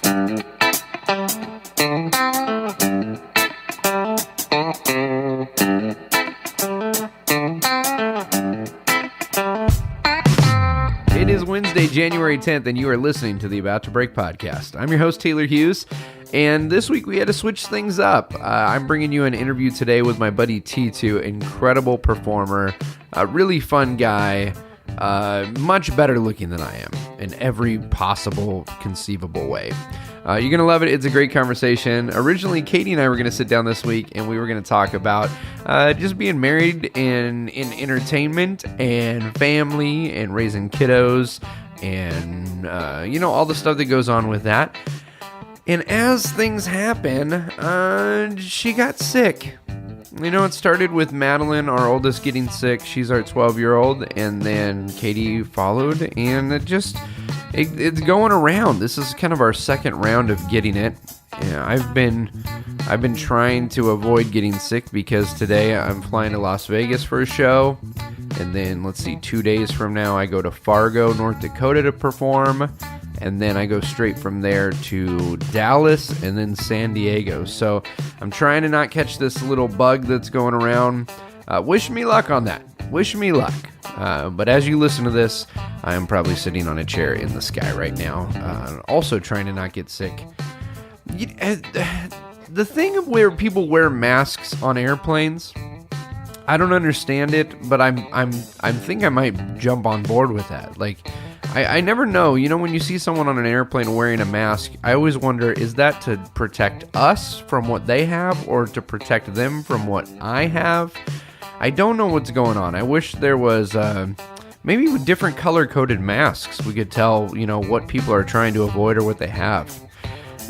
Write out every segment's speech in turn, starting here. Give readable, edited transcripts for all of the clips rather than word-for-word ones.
It is Wednesday, January 10th, and you are listening to the About to Break podcast. I'm your host, Taylor Hughes, and this week we had to switch things up. I'm bringing you an interview today with my buddy Titou, incredible performer, a really fun guy, much better looking than I am in every possible conceivable way. You're going to love it. It's a great conversation. Originally, Katie and I were going to sit down this week, and we were going to talk about just being married in entertainment and family and raising kiddos and, all the stuff that goes on with that. And as things happen, she got sick. It started with Madeline, our oldest, getting sick. She's our 12-year-old, and then Katie followed, and it's going around. This is kind of our second round of getting it. Yeah, I've been trying to avoid getting sick because today I'm flying to Las Vegas for a show, and then 2 days from now I go to Fargo, North Dakota to perform. And then I go straight from there to Dallas and then San Diego. So I'm trying to not catch this little bug that's going around. Wish me luck on that. Wish me luck. But as you listen to this, I am probably sitting on a chair in the sky right now. Also trying to not get sick. The thing of where people wear masks on airplanes, I don't understand it, but I think I might jump on board with that. I never know. When you see someone on an airplane wearing a mask, I always wonder, is that to protect us from what they have or to protect them from what I have? I don't know what's going on. I wish there was maybe with different color-coded masks, we could tell, what people are trying to avoid or what they have.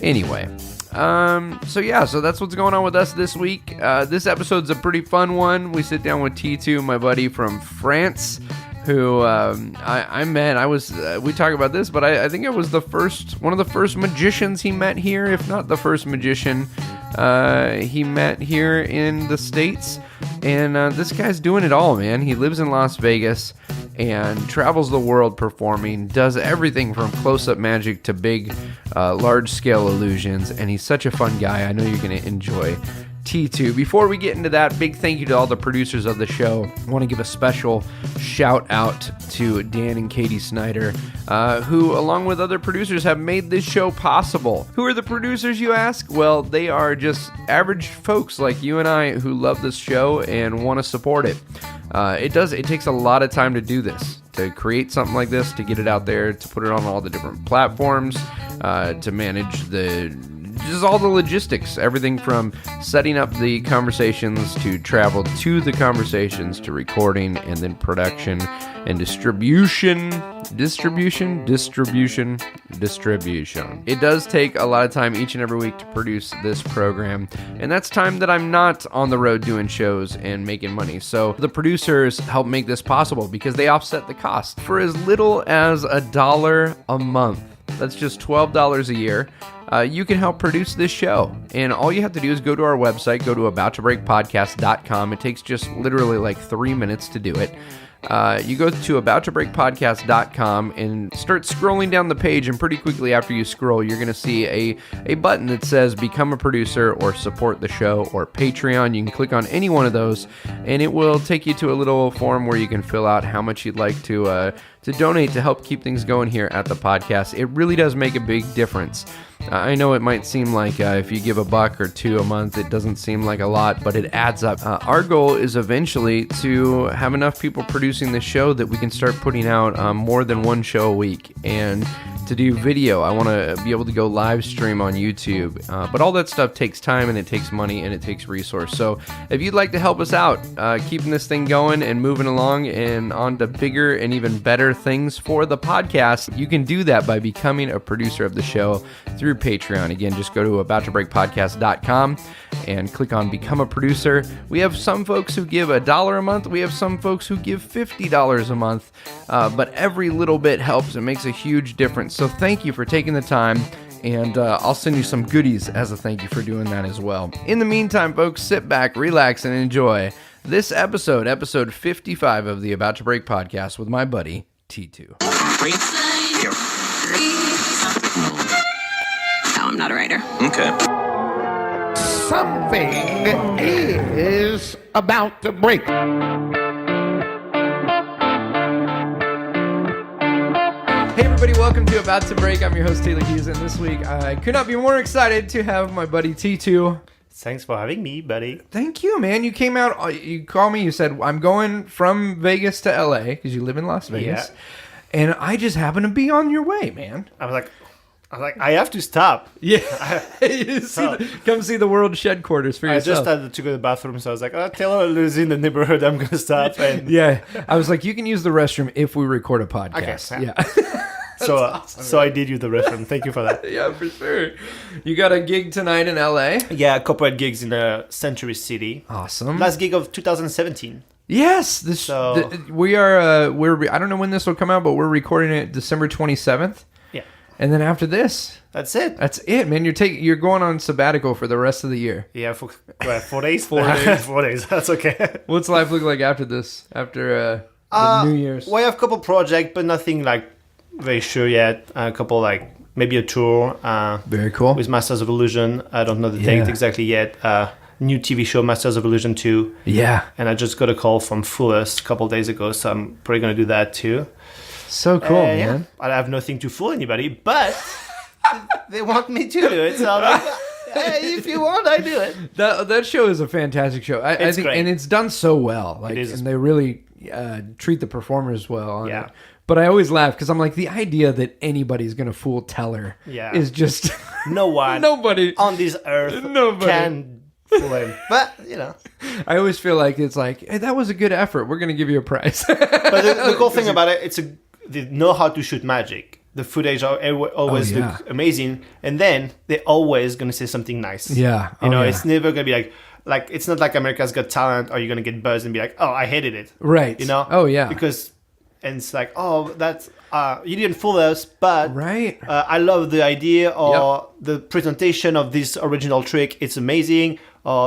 Anyway, so that's what's going on with us this week. This episode's a pretty fun one. We sit down with Titou, my buddy from France, who I met. We talk about this, but I think it was one of the first magicians he met here, if not the first magician he met here in the States. And this guy's doing it all, man. He lives in Las Vegas and travels the world performing, does everything from close-up magic to big, large-scale illusions, and he's such a fun guy. I know you're going to enjoy Titou. Before we get into that, big thank you to all the producers of the show. I want to give a special shout out to Dan and Katie Snyder, who, along with other producers, have made this show possible. Who are the producers, you ask? Well, they are just average folks like you and I who love this show and want to support it. It takes a lot of time to do this, to create something like this, to get it out there, to put it on all the different platforms, to manage just all the logistics, everything from setting up the conversations to travel to the conversations to recording and then production and distribution. It does take a lot of time each and every week to produce this program, and that's time that I'm not on the road doing shows and making money. So the producers help make this possible because they offset the cost for as little as $1 a month. That's just $12 a year. You can help produce this show. And all you have to do is go to our website, go to abouttobreakpodcast.com. It takes just literally 3 minutes to do it. You go to abouttobreakpodcast.com and start scrolling down the page, and pretty quickly after you scroll, you're going to see a button that says Become a Producer or Support the Show or Patreon. You can click on any one of those, and it will take you to a little form where you can fill out how much you'd like to donate to help keep things going here at the podcast. It really does make a big difference. I know it might seem like if you give $1 or $2 a month, it doesn't seem like a lot, but it adds up. Our goal is eventually to have enough people producing the show that we can start putting out more than one show a week. And to do video, I want to be able to go live stream on YouTube. But all that stuff takes time, and it takes money, and it takes resource. So if you'd like to help us out, keeping this thing going and moving along and on to bigger and even better things for the podcast, you can do that by becoming a producer of the show through Patreon. Again, just go to abouttobreakpodcast.com and click on Become a Producer. We have some folks who give $1 a month. We have some folks who give $50 a month. But every little bit helps. It makes a huge difference. So thank you for taking the time. And I'll send you some goodies as a thank you for doing that as well. In the meantime, folks, sit back, relax, and enjoy this episode 55 of the About to Break podcast with my buddy, Titou. Okay. Something is about to break. Hey everybody, welcome to About to Break. I'm your host Taylor Hughes, and this week I could not be more excited to have my buddy Titou. Thanks for having me, buddy. Thank you, man. You came out, you called me, you said, I'm going from Vegas to LA, because you live in Las Vegas. Yeah. And I just happened to be on your way, man. I was like, I have to stop. Yeah. Come see the world shed quarters for yourself. I just had to go to the bathroom, so I was like, Taylor lives in the neighborhood, I'm going to stop. And Yeah. I was like, you can use the restroom if we record a podcast. Okay. Yeah. So I did use the restroom. Thank you for that. Yeah, for sure. You got a gig tonight in LA? Yeah, corporate gigs in Century City. Awesome. Last gig of 2017. Yes, we are. I don't know when this will come out, but we're recording it December 27th. Yeah, and then after this, that's it. That's it, man. You're going on sabbatical for the rest of the year. Yeah, for 4 days. 4 days. 4 days. That's okay. What's life look like after this? After the New Year's? Well, I have a couple projects, but nothing like very sure yet. A couple like maybe a tour. Very cool. With Masters of Illusion. I don't know the date exactly yet. New TV show, Masters of Illusion 2. Yeah. And I just got a call from Fullest a couple of days ago, so I'm probably going to do that too. So cool, man. Yeah. I have nothing to fool anybody, but they want me to do it, so I'm like, hey, if you want, I do it. That show is a fantastic show. I think, great. and it's done so well. Like, it is. And they really treat the performers well on Yeah. it. But I always laugh because I'm like, the idea that anybody's going to fool Teller is just... No one Nobody on this earth can fool him. But, you know. I always feel like it's like, hey, that was a good effort. We're going to give you a prize. But the cool thing about it, they know how to shoot magic. The footage always look amazing. And then they're always going to say something nice. Yeah. You know, it's never going to be like, it's not like America's Got Talent or you're going to get buzzed and be like, oh, I hated it. Right. You know? Oh, yeah. Because... And it's like, oh, that's you didn't fool us, but right. I love the idea or the presentation of this original trick. It's amazing.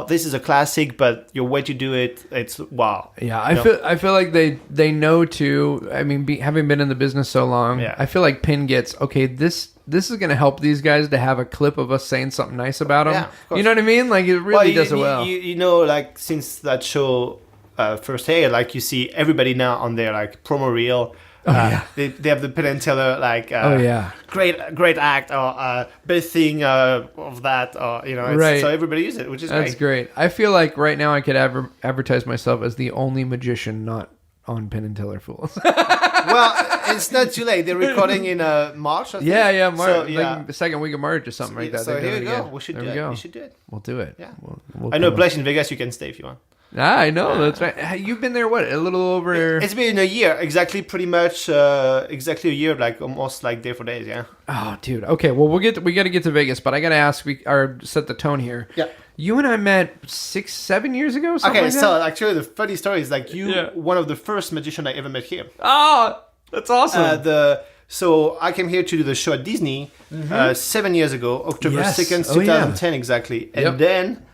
This is a classic, but your way to do it, it's wow. Yeah, I feel like they know too. I mean, having been in the business so long, I feel like Penn gets this is going to help these guys to have a clip of us saying something nice about them. Yeah, you know what I mean? Like it really does it well. You know, like since that show. First aired, like you see everybody now on their like promo reel. They have the Penn and Teller like great act or best thing of that or you know so everybody uses it, which is that's great. I feel like right now I could advertise myself as the only magician not on Penn and Teller Fools. Well, it's not too late. They're recording in March. I think. Yeah, March, so, like the second week of March or something like that. So here we go. We should do it. We should do it. We'll do it. Yeah. We'll I know a place in Vegas you can stay if you want. I know. That's right. You've been there, what, a little over... It's been a year. Pretty much exactly a year, like almost like day for days, yeah. Oh, dude. Okay, well, we got to get to Vegas, but I got to ask, or set the tone here. Yeah. You and I met 6-7 years ago, something like that? So actually the funny story is like one of the first magicians I ever met here. Oh, that's awesome. So I came here to do the show at Disney 7 years ago, October 2nd, 2010 exactly. And then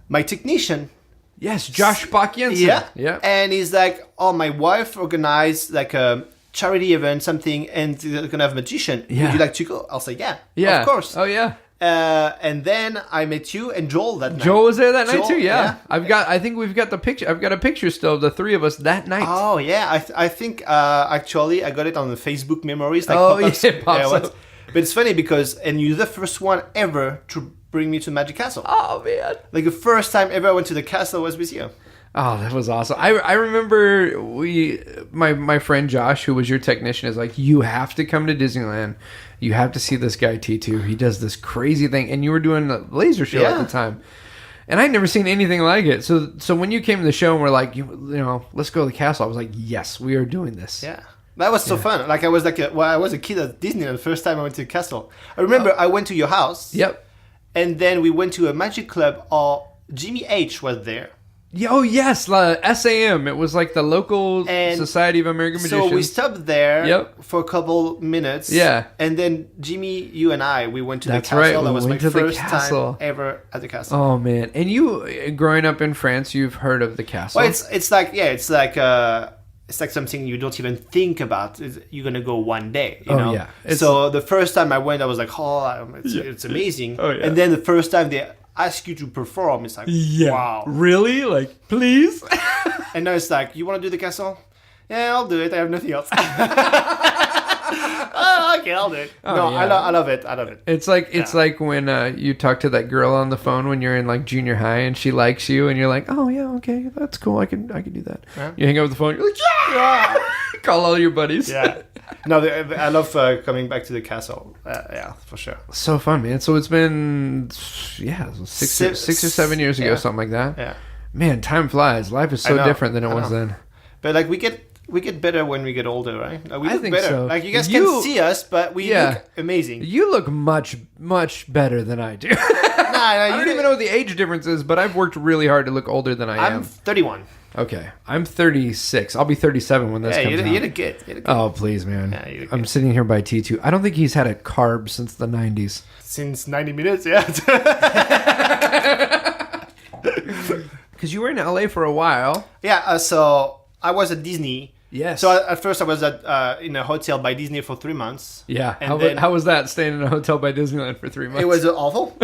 my technician... Yes, Josh Bach-Jensen. Yeah. And he's like, oh, my wife organized like a charity event, something, and they're going to have a magician. Yeah. Would you like to go? I'll say, yeah, of course. Oh, yeah. And then I met you and Joel that night. Joel was there that night too, yeah. I think we've got the picture. I've got a picture still of the three of us that night. Oh, yeah. I think actually I got it on the Facebook memories. Like pops up. But it's funny because, and you're the first one ever to bring me to Magic Castle. Oh, man. Like the first time ever I went to the castle was with you. Oh, that was awesome. I remember my friend Josh, who was your technician, is like, you have to come to Disneyland. You have to see this guy, Titou. He does this crazy thing. And you were doing a laser show at the time. And I'd never seen anything like it. So when you came to the show and were like, you know, let's go to the castle, I was like, yes, we are doing this. Yeah. That was so fun. Like I was I was a kid at Disney the first time I went to the castle. I remember I went to your house. Yep. And then we went to a magic club. Jimmy H was there. Oh, yes, SAM. It was like the local Society of American Magicians. So we stopped there for a couple minutes. Yeah. And then Jimmy, you and I, we went to the castle. Right. That was my first time ever at the castle. Oh, man. And you, growing up in France, you've heard of the castle. Well, it's like it's like something you don't even think about. You're gonna go one day, you know. Yeah. So the first time I went, I was like, it's amazing. Oh, yeah. And then the first time they ask you to perform, it's like, wow, really? Like, please? And now it's like, you want to do the castle? Yeah, I'll do it. I have nothing else. Okay, I'll do it. I love it. It's like when you talk to that girl on the phone when you're in like junior high and she likes you and you're like, oh yeah, okay, that's cool. I can do that. Yeah. You hang up the phone. You're like, yeah. Call all your buddies. Yeah. No, I love coming back to the castle. Yeah, for sure. So fun, man. So it's been six or 7 years ago, something like that. Yeah. Man, time flies. Life is so different than it was then. But like we get better when we get older, right? We look think better. so. Like you guys can't see us, but we look amazing. You look much, much better than I do. I don't even know what the age difference is, but I've worked really hard to look older than I am. I'm 31. Okay. I'm 36. I'll be 37 when this comes out. You look good. Oh, please, man. Yeah, I'm sitting here by Titou. I don't think he's had a carb since the 90s. Since 90 minutes, yeah. Because you were in LA for a while. Yeah, so I was at Disney. Yes. So at first I was in a hotel by Disney for 3 months. Yeah. How was that, staying in a hotel by Disneyland for 3 months? It was awful.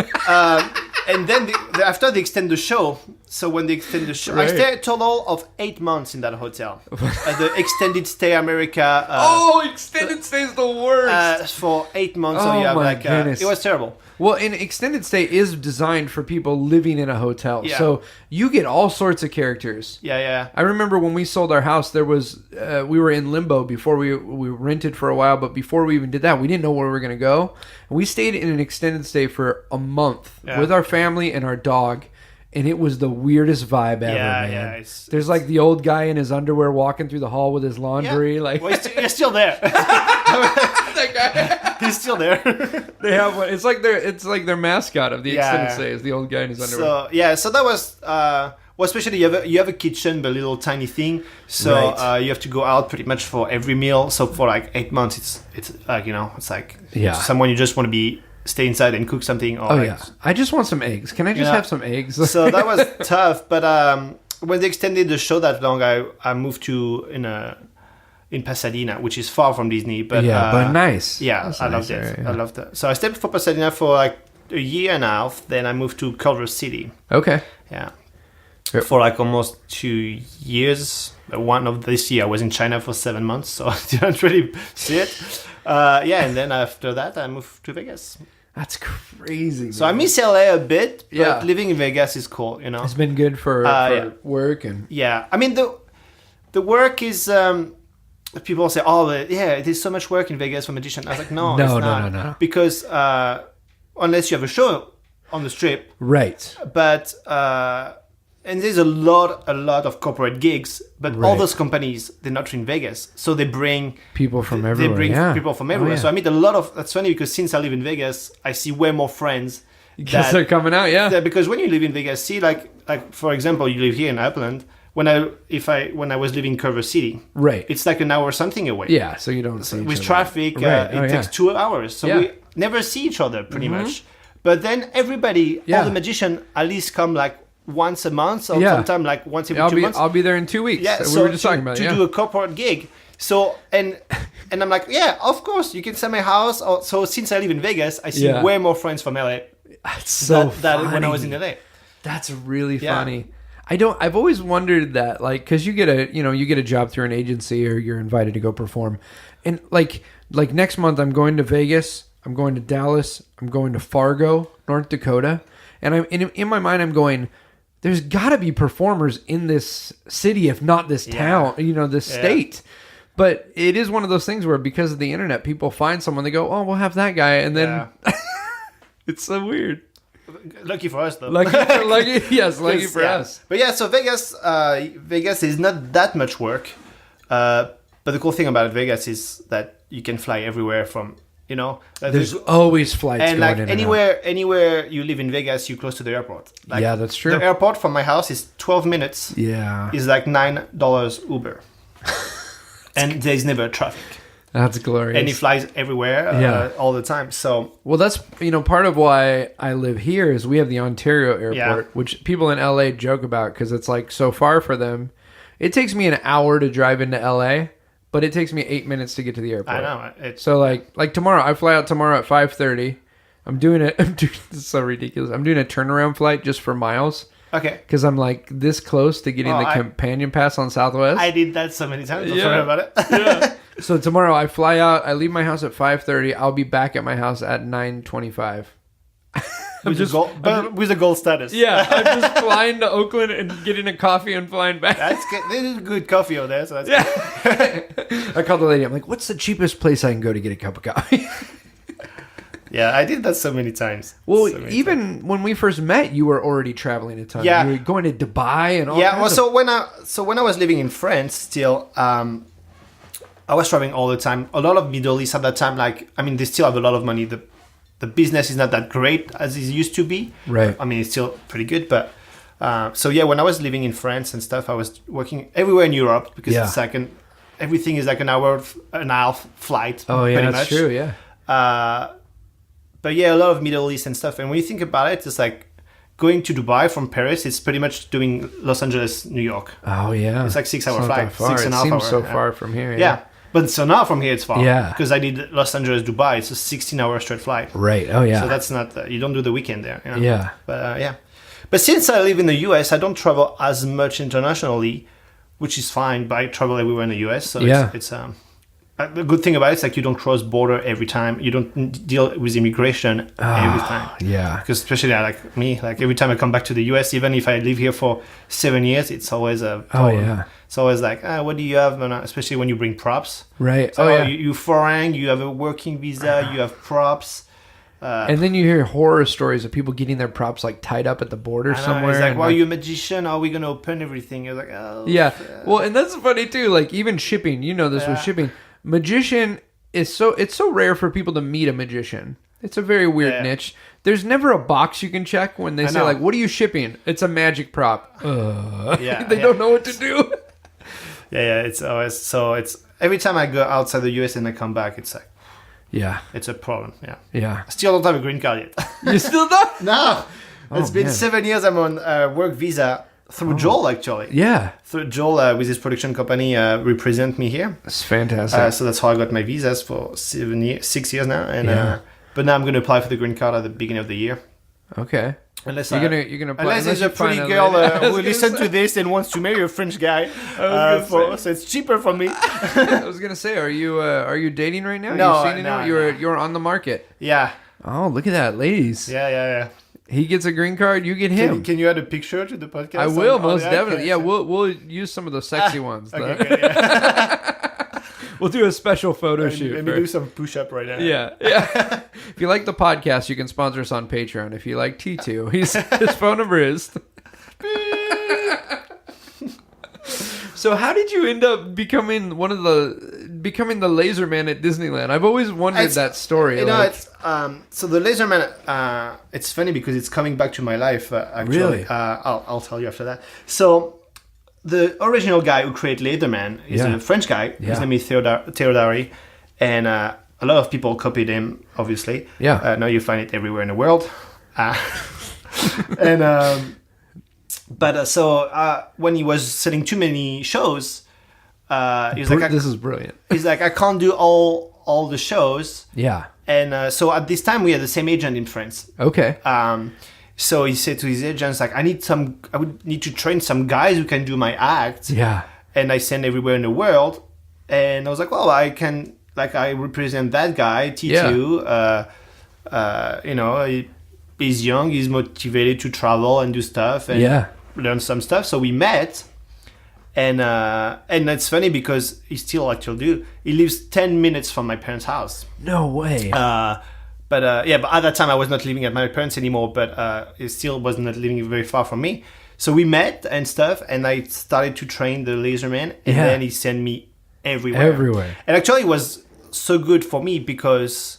And then after they extend the show, so when they extend the show, right. I stayed a total of 8 months in that hotel. The Extended Stay America. Extended Stay is the worst. For 8 months. Oh, so my goodness. It was terrible. Well, an extended stay is designed for people living in a hotel. Yeah. So you get all sorts of characters. Yeah. I remember when we sold our house, there was we were in limbo before we rented for a while, but before we even did that, we didn't know where we were going to go. And we stayed in an extended stay for a month with our family and our dog. And it was the weirdest vibe ever, man. Yeah, there's like the old guy in his underwear walking through the hall with his laundry. Yeah. Like, well, you're still there. That guy. He's still there. They have one. It's like their mascot of the extended stay is the old guy in his underwear. So that was especially you have a kitchen, but a little tiny thing. So you have to go out pretty much for every meal. So for like 8 months, it's like it's like someone you just want to stay inside and cook something. Or I just want some eggs. Can I just have some eggs? So that was tough. But when they extended the show that long, I moved to in Pasadena, which is far from Disney. But but nice. Yeah, that's I loved it. I loved it. So I stayed for Pasadena for like a year and a half. Then I moved to Culver City. Okay. Yeah. For like almost 2 years. One of this year I was in China for 7 months, so I didn't really see it. And then after that I moved to Vegas. That's crazy, man. So I miss LA a bit, but living in Vegas is cool, It's been good for work and... Yeah. I mean, the work is... people say, there's so much work in Vegas for magicians. I was like, no, it's not. No. Because unless you have a show on the Strip. Right. But... and there's a lot of corporate gigs, but all those companies, they're not in Vegas. So they bring... people from everywhere. They bring people from everywhere. So I meet a lot of... That's funny because since I live in Vegas, I see way more friends. Because they're coming out, because when you live in Vegas, see, like for example, you live here in Upland. When I was living in Culver City, it's like an hour or something away. Yeah, so you don't see each with other. Traffic. It takes 2 hours, so we never see each other pretty much. But then everybody, all the magicians, at least come like once a month, or sometimes like once every 2 months. I'll be there in 2 weeks. Yeah, we were just talking about to do a corporate gig. So and I'm like, of course you can send my house. So since I live in Vegas, I see way more friends from LA. That's so that when I was in LA. That's really funny. I've always wondered that, like, because you get a job through an agency or you're invited to go perform, and like next month I'm going to Vegas, I'm going to Dallas, I'm going to Fargo, North Dakota, and I'm in my mind I'm going, there's got to be performers in this city, if not this town, this state. But it is one of those things where because of the internet, people find someone, they go, oh, we'll have that guy, and then it's so weird. Lucky for us, though. Lucky for us. But so Vegas is not that much work. But the cool thing about Vegas is that you can fly everywhere from, There's always flights and going like in anywhere you live in Vegas, you're close to the airport. Like, that's true. The airport from my house is 12 minutes. Yeah. Is like $9 Uber. And there's never traffic. That's glorious. And he flies everywhere all the time. So that's part of why I live here is we have the Ontario airport, which people in LA joke about because it's like so far for them. It takes me an hour to drive into LA, but it takes me 8 minutes to get to the airport. I know. So like tomorrow, I fly out tomorrow at 5:30. This is so ridiculous. I'm doing a turnaround flight just for miles. Okay. Because I'm like this close to getting the companion pass on Southwest. I did that so many times. Don't forget about it. Yeah. So tomorrow I fly out. I leave my house at 5:30. I'll be back at my house at 9:25. With a gold status. Yeah, I'm just flying to Oakland and getting a coffee and flying back. That's good. There's good coffee over there, so that's good. I called the lady. I'm like, what's the cheapest place I can go to get a cup of coffee? Yeah, I did that so many times. Well, even when we first met, you were already traveling a ton. Yeah. You were going to Dubai and all. Yeah, well, so when I was living in France, still, I was traveling all the time. A lot of Middle East at that time. Like, I mean, they still have a lot of money. The business is not that great as it used to be. Right. I mean, it's still pretty good, but so yeah, when I was living in France and stuff, I was working everywhere in Europe because it's like everything is like an hour and a half flight. Oh yeah, that's true. Yeah. But yeah, a lot of Middle East and stuff. And when you think about it, it's like going to Dubai from Paris. It's pretty much doing Los Angeles, New York. Oh yeah. It's like 6 hour flight. 6.5 hours. It seems so far from here. Yeah. But so now from here it's far. Yeah. Because I did Los Angeles, Dubai. It's a 16-hour straight flight. Right. Oh yeah. So that's not, you don't do the weekend there. You know? Yeah. But yeah. But since I live in the US, I don't travel as much internationally, which is fine. But I travel everywhere in the US. So it's the good thing about it is like you don't cross border every time. You don't deal with immigration every time. Yeah. Because especially like me, like every time I come back to the US, even if I live here for 7 years, it's always a problem. Oh yeah. It's always like, what do you have? Especially when you bring props. Right. So, you foreign, you have a working visa, you have props. And then you hear horror stories of people getting their props like tied up at the border somewhere. It's like, well, you're a magician. Are we going to open everything? You're like, oh. Yeah. Well, and that's funny too. Like even shipping, you know this with shipping. Magician is it's so rare for people to meet a magician. It's a very weird niche. There's never a box you can check when they say like, "What are you shipping?" It's a magic prop. They don't know what to do. Yeah. It's always so. It's every time I go outside the US and I come back, it's like, it's a problem. Yeah. I still don't have a green card yet. You still don't? No. It's been 7 years. I'm on work visa. Through Joel, actually. Yeah. Through Joel, with his production company, represent me here. That's fantastic. So that's how I got my visas for 6 years now. And but now I'm going to apply for the green card at the beginning of the year. Okay. Unless you're gonna apply, unless there's a pretty girl who listens to this and wants to marry a French guy, so it's cheaper for me. I was gonna say, are you dating right now? No, you're on the market. Yeah. Oh, look at that, ladies. Yeah. He gets a green card, you get him. Can you add a picture to the podcast? I will, most definitely. Yeah, we'll use some of the sexy ones. Okay, good, yeah. We'll do a special photo shoot. Maybe do some push-up right now. Yeah. If you like the podcast, you can sponsor us on Patreon. If you like Titou, his phone number is... So how did you end up becoming the laser man at Disneyland? I've always wondered that story. You know, it's so the laser man. It's funny because it's coming back to my life. Actually, really? I'll tell you after that. So the original guy who created Laserman is a French guy. His name is Théodari, and a lot of people copied him. Obviously, now you find it everywhere in the world, and. But when he was selling too many shows, he was like, "This is brilliant." He's like, "I can't do all the shows." Yeah. And so at this time, we had the same agent in France. Okay. So he said to his agents, like, I would need to train some guys who can do my act. Yeah. And I send everywhere in the world. And I was like, well, I can, like, I represent that guy, Titou. He's young, he's motivated to travel and do stuff and learn some stuff. So we met, and it's funny because he still actually do. He lives 10 minutes from my parents' house. No way. But at that time I was not living at my parents anymore. But he still was not living very far from me. So we met and stuff, and I started to train the laserman, and then he sent me everywhere. And actually, it was so good for me because.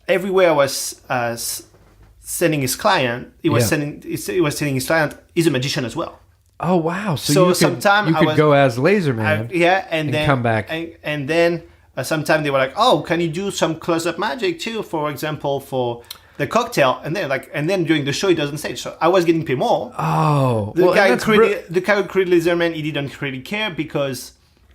Everywhere I was sending his client, he was telling his client he's a magician as well. Oh wow! So you could go as Laserman, and then come back, and then sometimes they were like, "Oh, can you do some close-up magic too?" For example, for the cocktail, and then during the show he doesn't say it. So I was getting paid more. Oh, The guy who created Laserman, he didn't really care because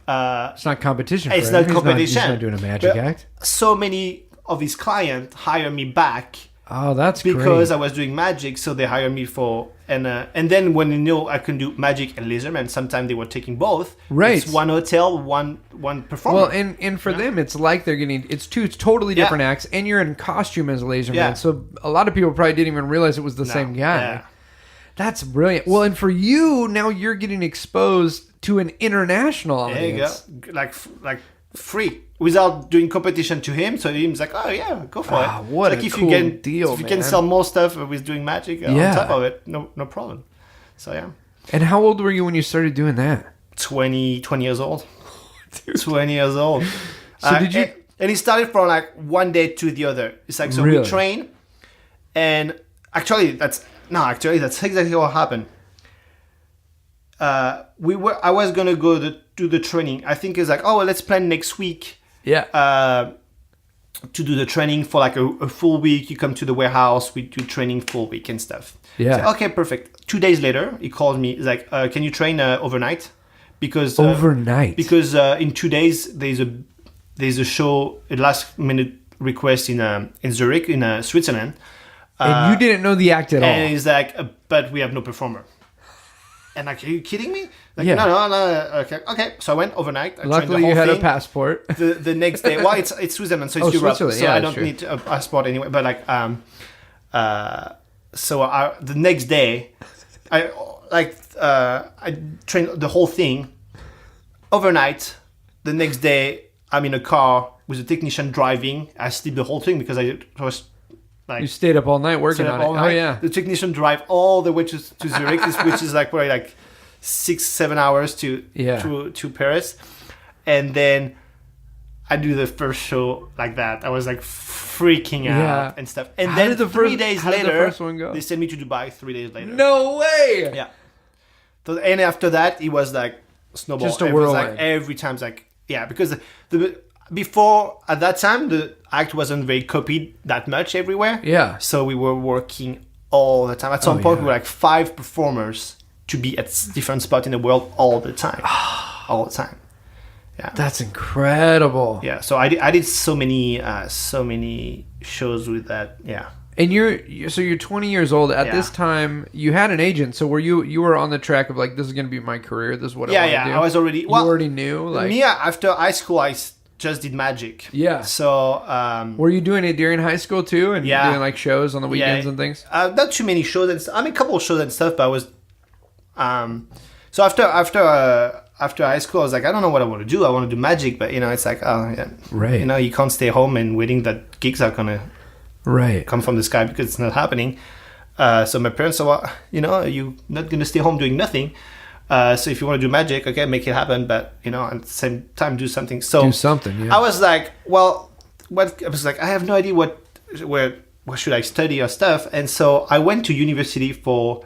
it's not competition. It's not competition. He's not doing a magic act. So many of his clients hire me back. Oh, that's because great. I was doing magic, so they hire me for and then when they know I can do magic and Laserman, sometimes they were taking both. Right, it's one hotel, one performer. Well, and for them, it's like they're getting two totally different acts, and you're in costume as Laserman. Yeah. So a lot of people probably didn't even realize it was the same guy. Yeah. That's brilliant. Well, and for you now, you're getting exposed to an international audience. There you go, like free. Without doing competition to him, so he's like, "Oh yeah, go for it." What like a cool deal, if you man. can sell more stuff with doing magic on top of it, no problem. So yeah. And how old were you when you started doing that? 20 years old. 20 years old. So did you? And it started from like one day to the other. It's like Really? We train, and actually that's exactly what happened. I was gonna go do the training. I think it's like, oh, well, let's plan next week. Yeah. To do the training for like a full week. You come to the warehouse, we do training full week and stuff. Yeah. So, okay, perfect. 2 days later, he called me. He's like, can you train overnight? Because overnight. Because in 2 days there's a show, a last minute request in Zurich in Switzerland. And you didn't know the act at all. And he's like, but we have no performer. And like, are you kidding me? Like, Yeah. No. Okay. So I went overnight. I trained the Luckily, whole you had thing. a passport. The next day, well, it's Switzerland, so it's Europe, so Switzerland, yeah, I don't sure. need a passport anyway. But like, the next day, I trained the whole thing overnight. The next day, I'm in a car with a technician driving. I sleep the whole thing because I was. You stayed up all night working on it. Oh yeah. The technician drive all the way to Zurich, which is like probably like 6-7 hours to Paris, and then I do the first show like that. I was like freaking out and stuff. And then 3 days later, they sent me to Dubai. 3 days later. No way. Yeah. So, and after that, it was like snowball. Just a It was whirlwind. like every time, it's like because before at that time the act wasn't very copied that much everywhere. Yeah. So we were working all the time. At some point, we were like 5 performers to be at different spots in the world all the time. All the time. Yeah. That's incredible. Yeah. So I did so many shows with that. Yeah. And you're 20 years old at this time. You had an agent, so you were on the track of like, this is going to be my career. This is what I want to do. I was already. You already knew. Like, me after high school, I just did magic. Yeah. So were you doing it during high school too, and doing like shows on the weekends and things? Not too many shows. A couple of shows and stuff, but I was. So after high school, I was like, I don't know what I want to do. I want to do magic, but it's like, right. You can't stay home and waiting that gigs are gonna come from the sky because it's not happening. So my parents said, well, you're not gonna stay home doing nothing. So if you want to do magic, okay, make it happen. But at the same time, do something. So do something. Yeah. I was like, well, I was like, I have no idea what should I study or stuff. And so I went to university for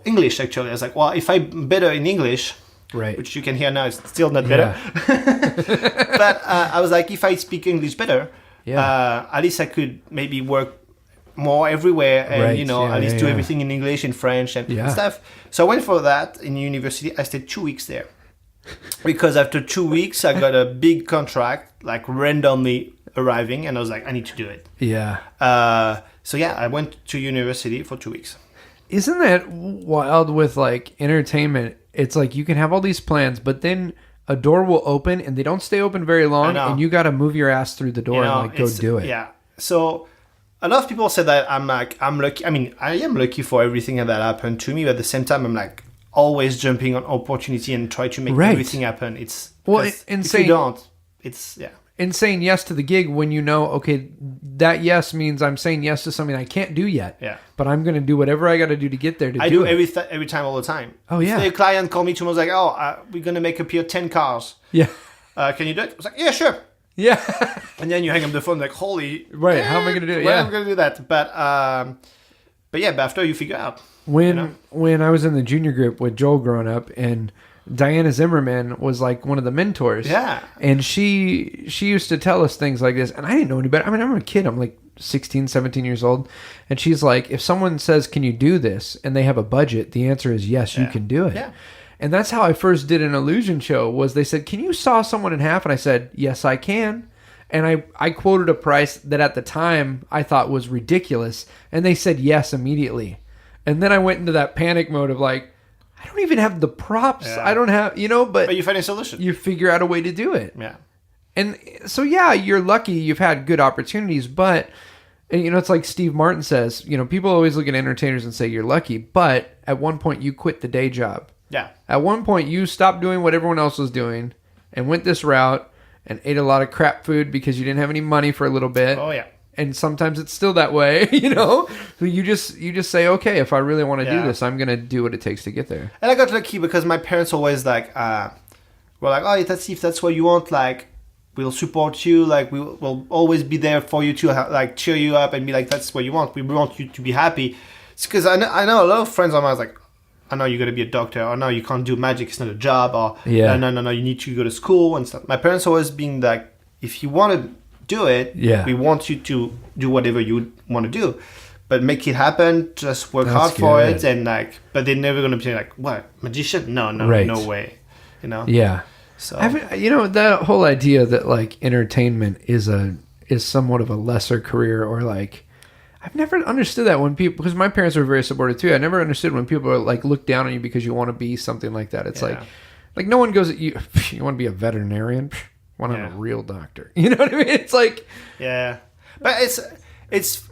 English. Actually, I was like, well, if I'm better in English, right, which you can hear now, it's still not better. But I was like, if I speak English better, at least I could maybe work more everywhere and at least do everything in English, in French and stuff. So I went for that in university. I stayed 2 weeks there because after 2 weeks I got a big contract like randomly arriving, and I was like, I need to do it. So I went to university for 2 weeks. Isn't that wild with like entertainment? It's like you can have all these plans, but then a door will open and they don't stay open very long, and you got to move your ass through the door and like go do it. Yeah. So a lot of people say that I'm lucky. I mean, I am lucky for everything that happened to me, but at the same time, I'm like always jumping on opportunity and try to make everything happen. It's if you don't, it's And saying yes to the gig when okay, that yes means I'm saying yes to something I can't do yet. Yeah. But I'm going to do whatever I got to do to get there to do it. I do every time, all the time. Oh, yeah. If the client called me tomorrow, like, we're going to make appear 10 cars. Yeah. Can you do it? I was like, yeah, sure. Yeah. And then you hang up the phone like, holy. Right. How am I going to do it? I'm going to do that. But after you figure out. When I was in the junior group with Joel growing up, and Diana Zimmerman was like one of the mentors. Yeah. And she used to tell us things like this, and I didn't know any better. I mean, I'm a kid. I'm like 16, 17 years old. And she's like, if someone says, can you do this? And they have a budget, the answer is yes, you can do it. Yeah. And that's how I first did an illusion show, was they said, can you saw someone in half? And I said, yes, I can. And I quoted a price that at the time I thought was ridiculous. And they said yes immediately. And then I went into that panic mode of like, I don't even have the props. Yeah. I don't have, but you find a solution. You figure out a way to do it. Yeah. And so, yeah, you're lucky you've had good opportunities, but, it's like Steve Martin says, people always look at entertainers and say you're lucky, but at one point you quit the day job. Yeah. At one point you stopped doing what everyone else was doing and went this route and ate a lot of crap food because you didn't have any money for a little bit. Oh, yeah. And sometimes it's still that way, So you just say, okay, if I really want to do this, I'm going to do what it takes to get there. And I got lucky because my parents always were like, oh, if that's what you want, like, we'll support you, like, we'll always be there for you to, like, cheer you up and be like, that's what you want. We want you to be happy. It's because I know a lot of friends of mine was like, I know you got to be a doctor, or no, you can't do magic, it's not a job, or no, you need to go to school and stuff. My parents always being like, if you want to do it, we want you to do whatever you want to do, but make it happen, just work hard for it, and like, but they're never going to be like, what, magician? No way, Yeah. So that whole idea that like entertainment is somewhat of a lesser career, or like, I've never understood that when people, because my parents were very supportive too. I never understood when people are like look down on you because you want to be something like that. It's like no one goes at you. You want to be a veterinarian? Why not a real doctor? You know what I mean? It's like, but it's.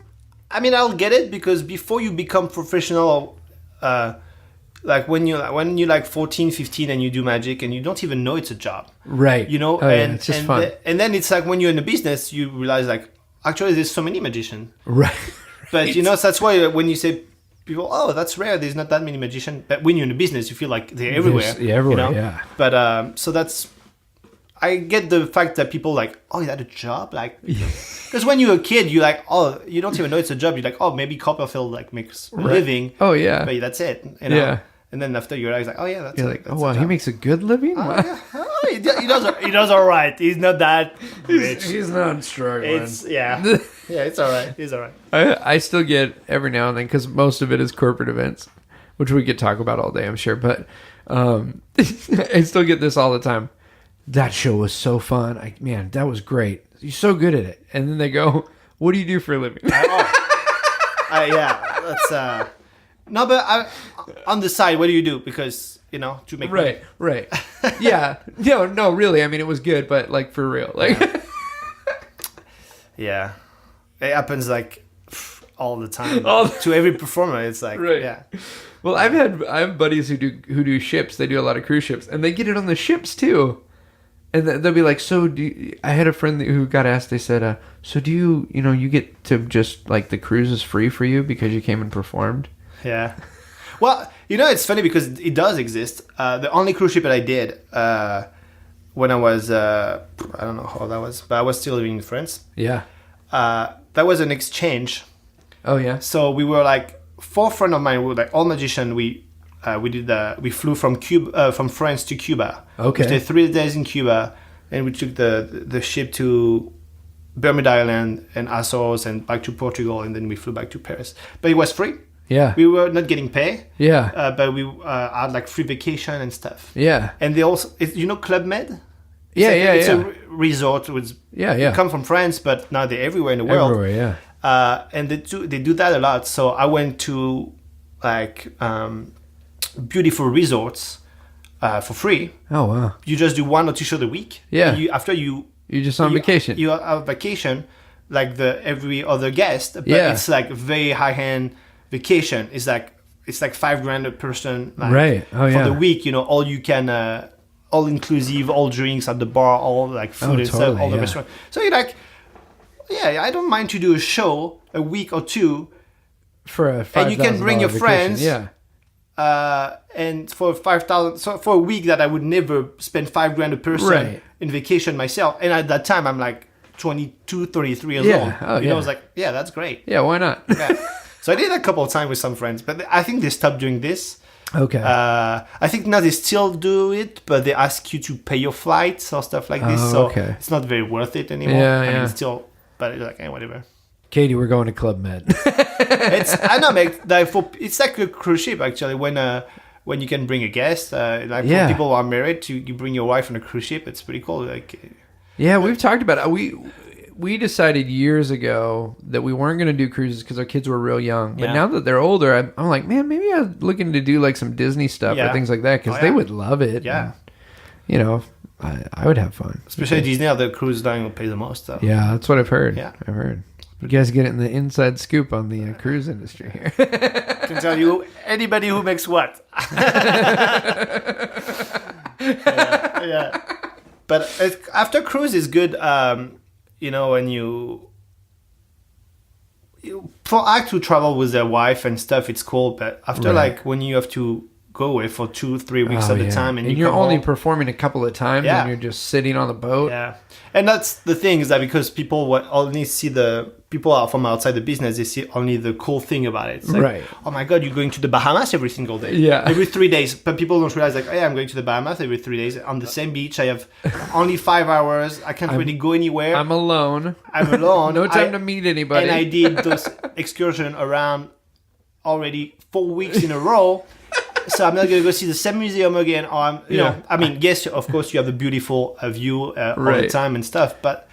I mean, I'll get it, because before you become professional, like when you're like 14, 15 and you do magic and you don't even know it's a job, right? And it's just fun. And then it's like when you're in a business, you realize like actually there's so many magicians, right? But so that's why when you say people, oh, that's rare, there's not that many magicians. But when you're in a business, you feel like they're everywhere. Everywhere, yeah. But so that's. I get the fact that people like, oh, is that a job? Like, because when you're a kid, you're like, oh, you don't even know it's a job. You're like, oh, maybe Copperfield like makes a living. Oh yeah, but that's it. Yeah. And then after you realize, like, oh yeah, that's you're like, oh wow, he makes a good living. He does all right. He's not that rich. He's not struggling. It's all right. He's all right. I still get every now and then, because most of it is corporate events, which we could talk about all day, I'm sure. But I still get this all the time. That show was so fun. Man, that was great. You're so good at it. And then they go, what do you do for a living? That's no, but on the side, what do you do? Because to make money. Right. Yeah. No, really. I mean, it was good, but like for real, like. Yeah, it happens like all the time to every performer. It's like Well, I have buddies who do ships. They do a lot of cruise ships, and they get it on the ships too. And they'll be like, so I had a friend who got asked, they said, so do you get to just, like, the cruise is free for you because you came and performed? Yeah. Well, it's funny because it does exist. The only cruise ship that I did when I was, I don't know how that was, but I was still living in France. Yeah. That was an exchange. Oh, yeah? So we were, like, 4 friends of mine, we were, like, all magicians. We flew from France to Cuba. Okay. We stayed 3 days in Cuba, and we took the ship to Bermuda Island and Azores and back to Portugal, and then we flew back to Paris. But it was free. Yeah. We were not getting paid. Yeah. But we had like free vacation and stuff. Yeah. And they also, Club Med? It's a resort with. Yeah. Come from France, but now they're everywhere in the world. Everywhere, yeah. And they do that a lot. So I went to like. Beautiful resorts for free. Oh wow! You just do 1 or 2 shows a week. Yeah. And you're just on vacation. You are on vacation, like every other guest. But it's like a very high end vacation. It's like $5,000 a person. Like, right. Oh yeah. For the week, all you can, all inclusive, all drinks at the bar, all like food and stuff, all the restaurant. So you're like, I don't mind to do a show a week or 2 for a $5,000 and you can bring your vacation. friends. Yeah. And for 5,000, so for a week that I would never spend $5,000 a person in vacation myself. And at that time, I'm like 22, 33 years old. Oh, yeah. I was like, yeah, that's great. Yeah, why not? So I did a couple of times with some friends, but I think they stopped doing this. Okay. I think now they still do it, but they ask you to pay your flights or stuff like this. So it's not very worth it anymore. Yeah, I mean, still, but it's like, whatever. Katie, we're going to Club Med. I know, mate. It's like a cruise ship actually. When you can bring a guest, for people who are married, you bring your wife on a cruise ship. It's pretty cool. We've talked about it. We decided years ago that we weren't going to do cruises because our kids were real young. But now that they're older, I'm like, man, maybe I'm looking to do like some Disney stuff or things like that because they would love it. Yeah. And, I would have fun. Especially Disney, the cruise line will pay the most. So. Yeah, that's what I've heard. Yeah. I've heard. You guys getting the inside scoop on the cruise industry here. I can tell you anybody who makes what. Yeah. But after cruise is good, when you for act to travel with their wife and stuff, it's cool. But after when you have to go away for 2-3 weeks at a time, and you're only performing a couple of times, and you're just sitting on the boat. Yeah, and that's the thing is that because people only see people are from outside the business, they see only the cool thing about it. It's like, right. Oh my God, you're going to the Bahamas every single day. Yeah. Every 3 days. But people don't realize I'm going to the Bahamas every 3 days on the same beach. I have only 5 hours. I can't really go anywhere. I'm alone. No time to meet anybody. And I did those excursions around already 4 weeks in a row. So I'm not going to go see the same museum again. Or yes, of course you have the beautiful view all the time and stuff. But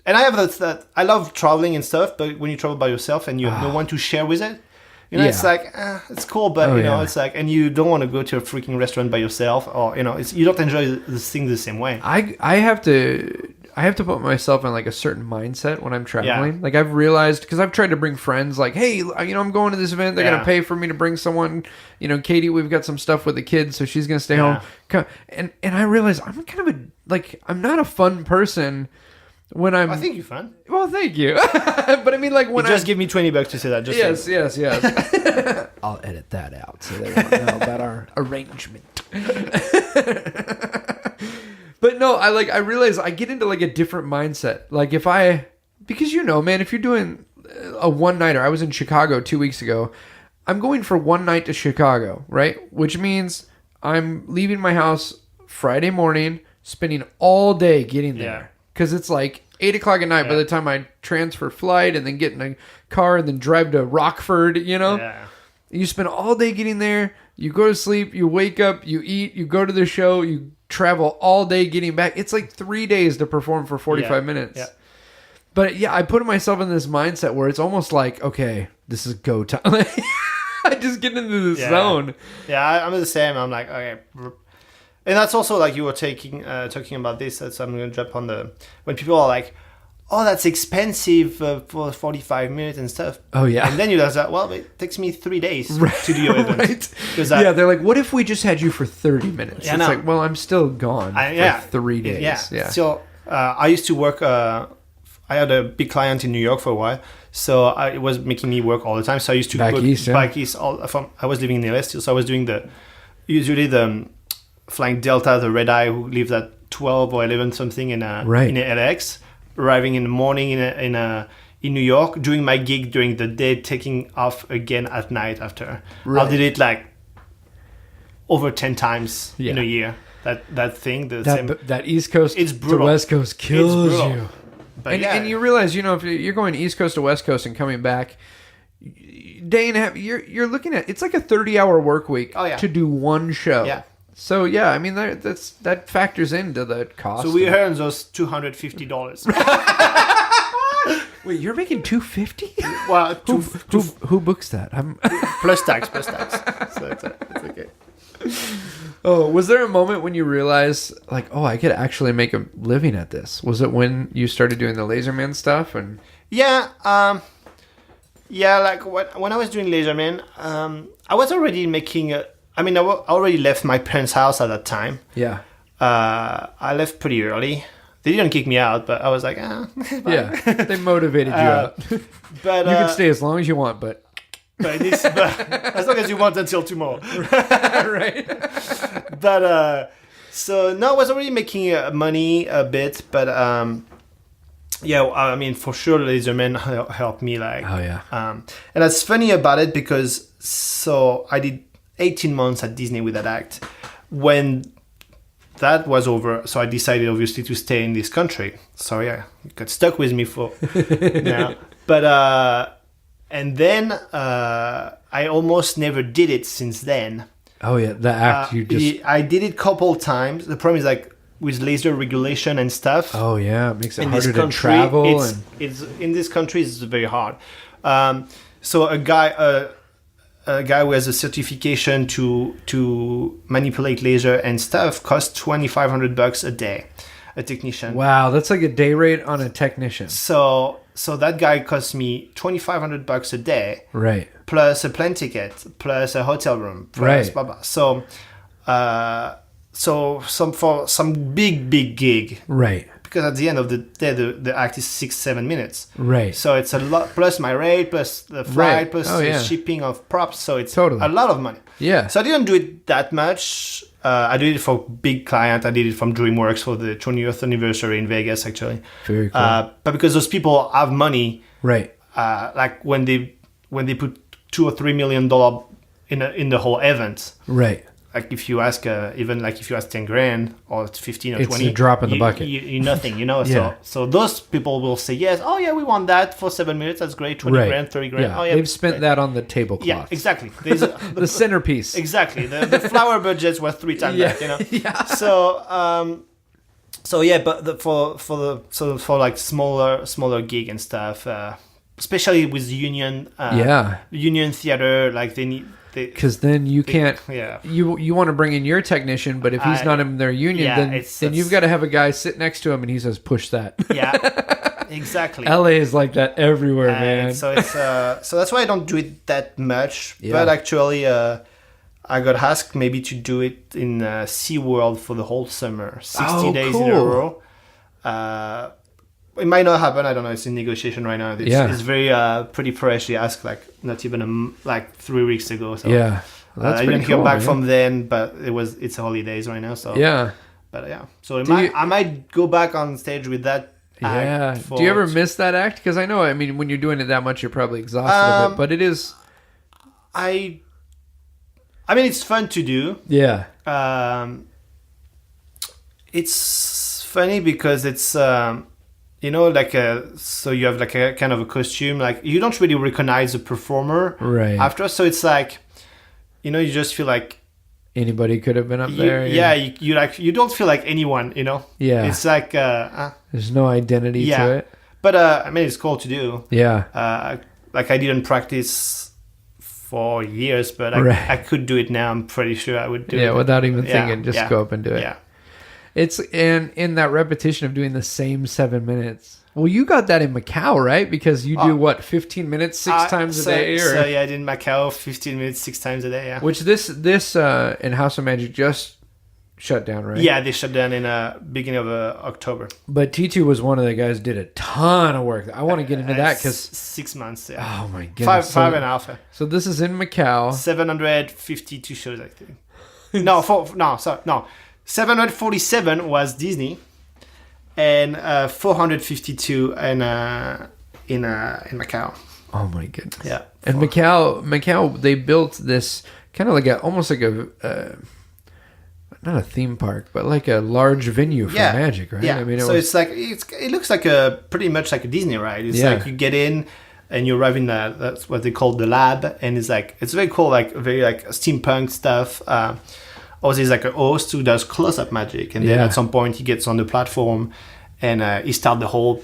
and I have that I love traveling and stuff. But when you travel by yourself and you have no one to share with it, it's like it's cool. But it's like, and you don't want to go to a freaking restaurant by yourself, or you don't enjoy this thing the same way. I have to put myself in like a certain mindset when I'm traveling. Yeah. Like I've realized, because I've tried to bring friends, like, hey, I'm going to this event. They're going to pay for me to bring someone. Katie, we've got some stuff with the kids, so she's going to stay home. And I realize I'm kind of I'm not a fun person when I'm... I think you're fun. Well, thank you. But I mean, like when just give me $20 to say that. Just yes. I'll edit that out so they won't know about our arrangement. But no, I realize I get into like a different mindset. Like because man, if you're doing a one-nighter, I was in Chicago 2 weeks ago. I'm going for one night to Chicago, right? Which means I'm leaving my house Friday morning, spending all day getting there. Because it's like 8 o'clock at night by the time I transfer flight and then get in a car and then drive to Rockford, Yeah. You spend all day getting there. You go to sleep, you wake up, you eat, you go to the show, you travel all day getting back. It's like 3 days to perform for 45 minutes. Yeah. But I put myself in this mindset where it's almost like, okay, this is go time. I just get into the zone. Yeah, I'm the same. I'm like, okay. And that's also like you were talking about this. So I'm going to jump on when people are like, oh, that's expensive for 45 minutes and stuff. Oh, yeah. And then you realize that, well, it takes me 3 days to do your event. Right. They're like, what if we just had you for 30 minutes? It's like, well, I'm still gone for 3 days. Yeah. So I used to work, I had a big client in New York for a while. So it was making me work all the time. So I used to back east. I was living in LA still. So I was doing usually the flying Delta, the red eye, who lives at 12 or 11 something in LAX. Arriving in the morning in New York, doing my gig during the day, taking off again at night after. Right. I did it like over 10 times in a year. That thing, that East Coast to West Coast kills you. But and you realize, if you're going East Coast to West Coast and coming back, day and a half, you're looking at, it's like a 30-hour work week to do one show. Yeah. So I mean that factors into the cost. So we earned those $250. Wait, you're making $250? Well, who books that? Plus tax. So it's okay. Oh, was there a moment when you realized, like, oh, I could actually make a living at this? Was it when you started doing the Laserman stuff? And like when I was doing Laserman, I was already making I already left my parents' house at that time. Yeah. I left pretty early. They didn't kick me out, but I was like, yeah, they motivated you out. But you can stay as long as you want, but as long as you want until tomorrow. Right. But so no, I was already making money a bit, but for sure, Laserman helped me. Like, oh yeah. And that's funny about it because I did 18 months at Disney with that act when that was over. So I decided, obviously, to stay in this country. So yeah, it got stuck with me for now. But and then I almost never did it since then. Oh yeah, the act I did it a couple times. The problem is like with laser regulation and stuff. Oh yeah, it makes it harder to travel. It's in this country it's very hard. So a guy who has a certification to manipulate laser and stuff costs $2,500 a day. A technician. Wow, that's like a day rate on a technician. So that guy cost me $2,500 a day. Right. Plus a plane ticket, plus a hotel room, plus blah blah. So, for some big gig, right? Because at the end of the day, the act is 6-7 minutes, right? So it's a lot plus my rate, plus the flight, plus the shipping of props. So it's a lot of money. Yeah. So I didn't do it that much. I did it for big client. I did it from DreamWorks for the 20th anniversary in Vegas, actually. Very cool. But because those people have money, right? Like when they put $2 or $3 million in the whole event, right? Like if you ask even like if you ask 10 grand or 15 or 20, it's a drop in the bucket. You nothing, you know. Yeah. So those people will say yes. Oh yeah, we want that for 7 minutes. That's great. 20 grand, 30 grand. Yeah. Oh yeah, they've spent that on the tablecloth. Yeah, exactly. The centerpiece. Exactly. The flower budgets were 3 times that. You know. Yeah. So yeah, but for like smaller gig and stuff, especially with union theater, like they need. Because then you can't. Yeah. You want to bring in your technician, but if he's not in their union, then you've got to have a guy sit next to him, and he says, "Push that." Yeah. Exactly. LA is like that everywhere, man. So it's so that's why I don't do it that much. Yeah. But actually, I got asked maybe to do it in SeaWorld for the whole summer, 60 days in a row. It might not happen. I don't know. It's in negotiation right now. It's very pretty fresh. They asked like not even like 3 weeks ago. So yeah, that's I didn't hear back from then, but it's holidays right now. So yeah, but yeah. So I might go back on stage with that. Yeah. Do you ever miss that act? Because I know. I mean, when you're doing it that much, you're probably exhausted of it. But it is. I mean, it's fun to do. Yeah. It's funny because it's. You know, like so you have like a kind of a costume, like you don't really recognize the performer after. So it's like, you know, you just feel like anybody could have been up there. Yeah, you don't feel like anyone, you know. Yeah, it's like there's no identity to it. But I mean, it's cool to do. Yeah. Like I didn't practice for years, but I could do it now. I'm pretty sure I would do it. Yeah, without even thinking, just go up and do it. Yeah. It's in that repetition of doing the same 7 minutes. Well, you got that in Macau, right? Because you do 15 minutes 6 times a day? Or? So yeah, I did in Macau 15 minutes 6 times a day. Yeah. Which this in House of Magic just shut down, right? Yeah, they shut down in beginning of October. But Titou was one of the guys who did a ton of work. I want to get into that because 6 months. Yeah. Oh my goodness. Five and a half. So this is in Macau. 752 shows, I think. No. 747 was Disney, and 452 in Macau. Oh my goodness! Yeah, and Macau, they built this kind of like almost like a not a theme park, but like a large venue for magic, right? Yeah. I mean, it looks like pretty much like a Disney ride. It's like you get in and you arrive in that's what they call the lab, and it's very cool, like very like steampunk stuff. Also, he's like a host who does close-up magic, and then at some point he gets on the platform and he starts the whole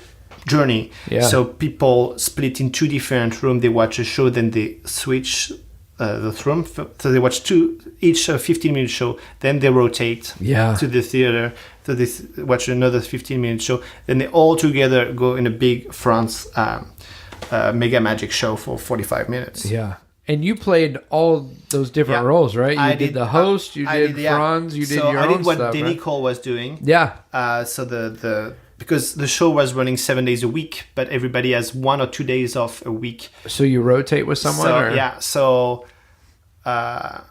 journey. Yeah. So people split in 2 different rooms. They watch a show, then they switch the room. So they watch each 15-minute show. Then they rotate to the theater. So they watch another 15-minute show. Then they all together go in a big France mega magic show for 45 minutes. Yeah. And you played all those different roles, right? You did the host, you did Franz, you did your own stuff. So I did what Denny Cole was doing. Yeah. So because the show was running 7 days a week, but everybody has 1 or 2 days off a week. So you rotate with someone? So and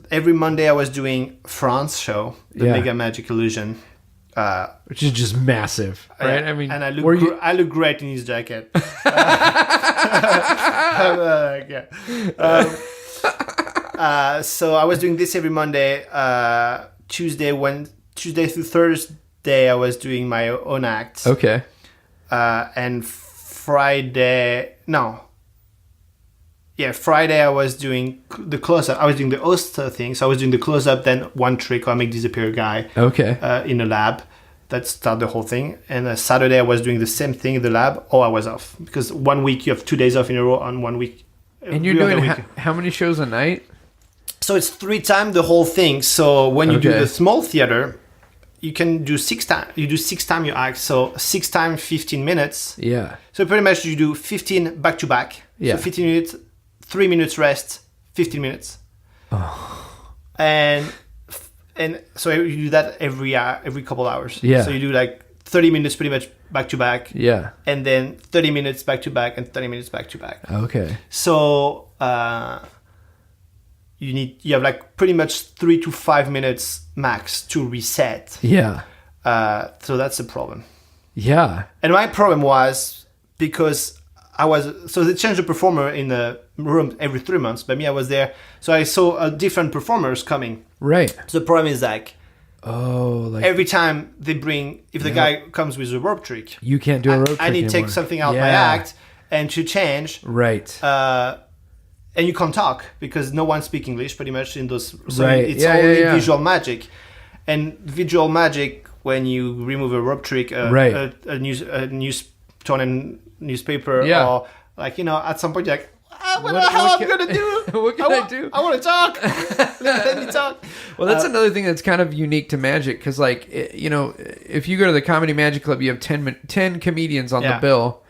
every Monday I was doing Franz show, the Mega Magic Illusion. Which is just massive, right? I mean, and I look great in his jacket. So I was doing this every Monday. Tuesday through Thursday, I was doing my own act. Okay. And Friday I was doing the close-up. I was doing the host thing. So I was doing the close-up, then one trick, or make disappear a guy. Okay. In a lab. That started the whole thing. And Saturday I was doing the same thing in the lab, or I was off. Because 1 week you have 2 days off in a row, on 1 week. And you're doing how many shows a night? So it's 3 times the whole thing. So when you do the small theater, you can do 6 times. You do 6 times your act. So 6 times 15 minutes. Yeah. So pretty much you do 15 back to back. Yeah. So 15 minutes, 3 minutes rest, 15 minutes. Oh. And so you do that every couple hours. Yeah. So you do like 30 minutes pretty much back to back. Yeah. And then 30 minutes back to back and 30 minutes back to back. Okay. So you have like pretty much 3 to 5 minutes max to reset. Yeah. So that's the problem. Yeah. And my problem was because so they changed the performer in the room every 3 months, but me, I was there. So I saw different performers coming. Right. So the problem is like, like every time they bring, if the guy comes with a rope trick, you can't do a rope trick I need to take anymore. something out my act and to change. Right. And you can't talk because no one speaks English pretty much in those. So right. it's only visual magic. And visual magic, when you remove a rope trick, a news torn in newspaper, or like, at some point you're like, what the hell am I going to do? What can I do? I want to talk. Let me talk. Well, that's another thing that's kind of unique to magic because, like, if you go to the Comedy Magic Club, you have 10 comedians on the bill.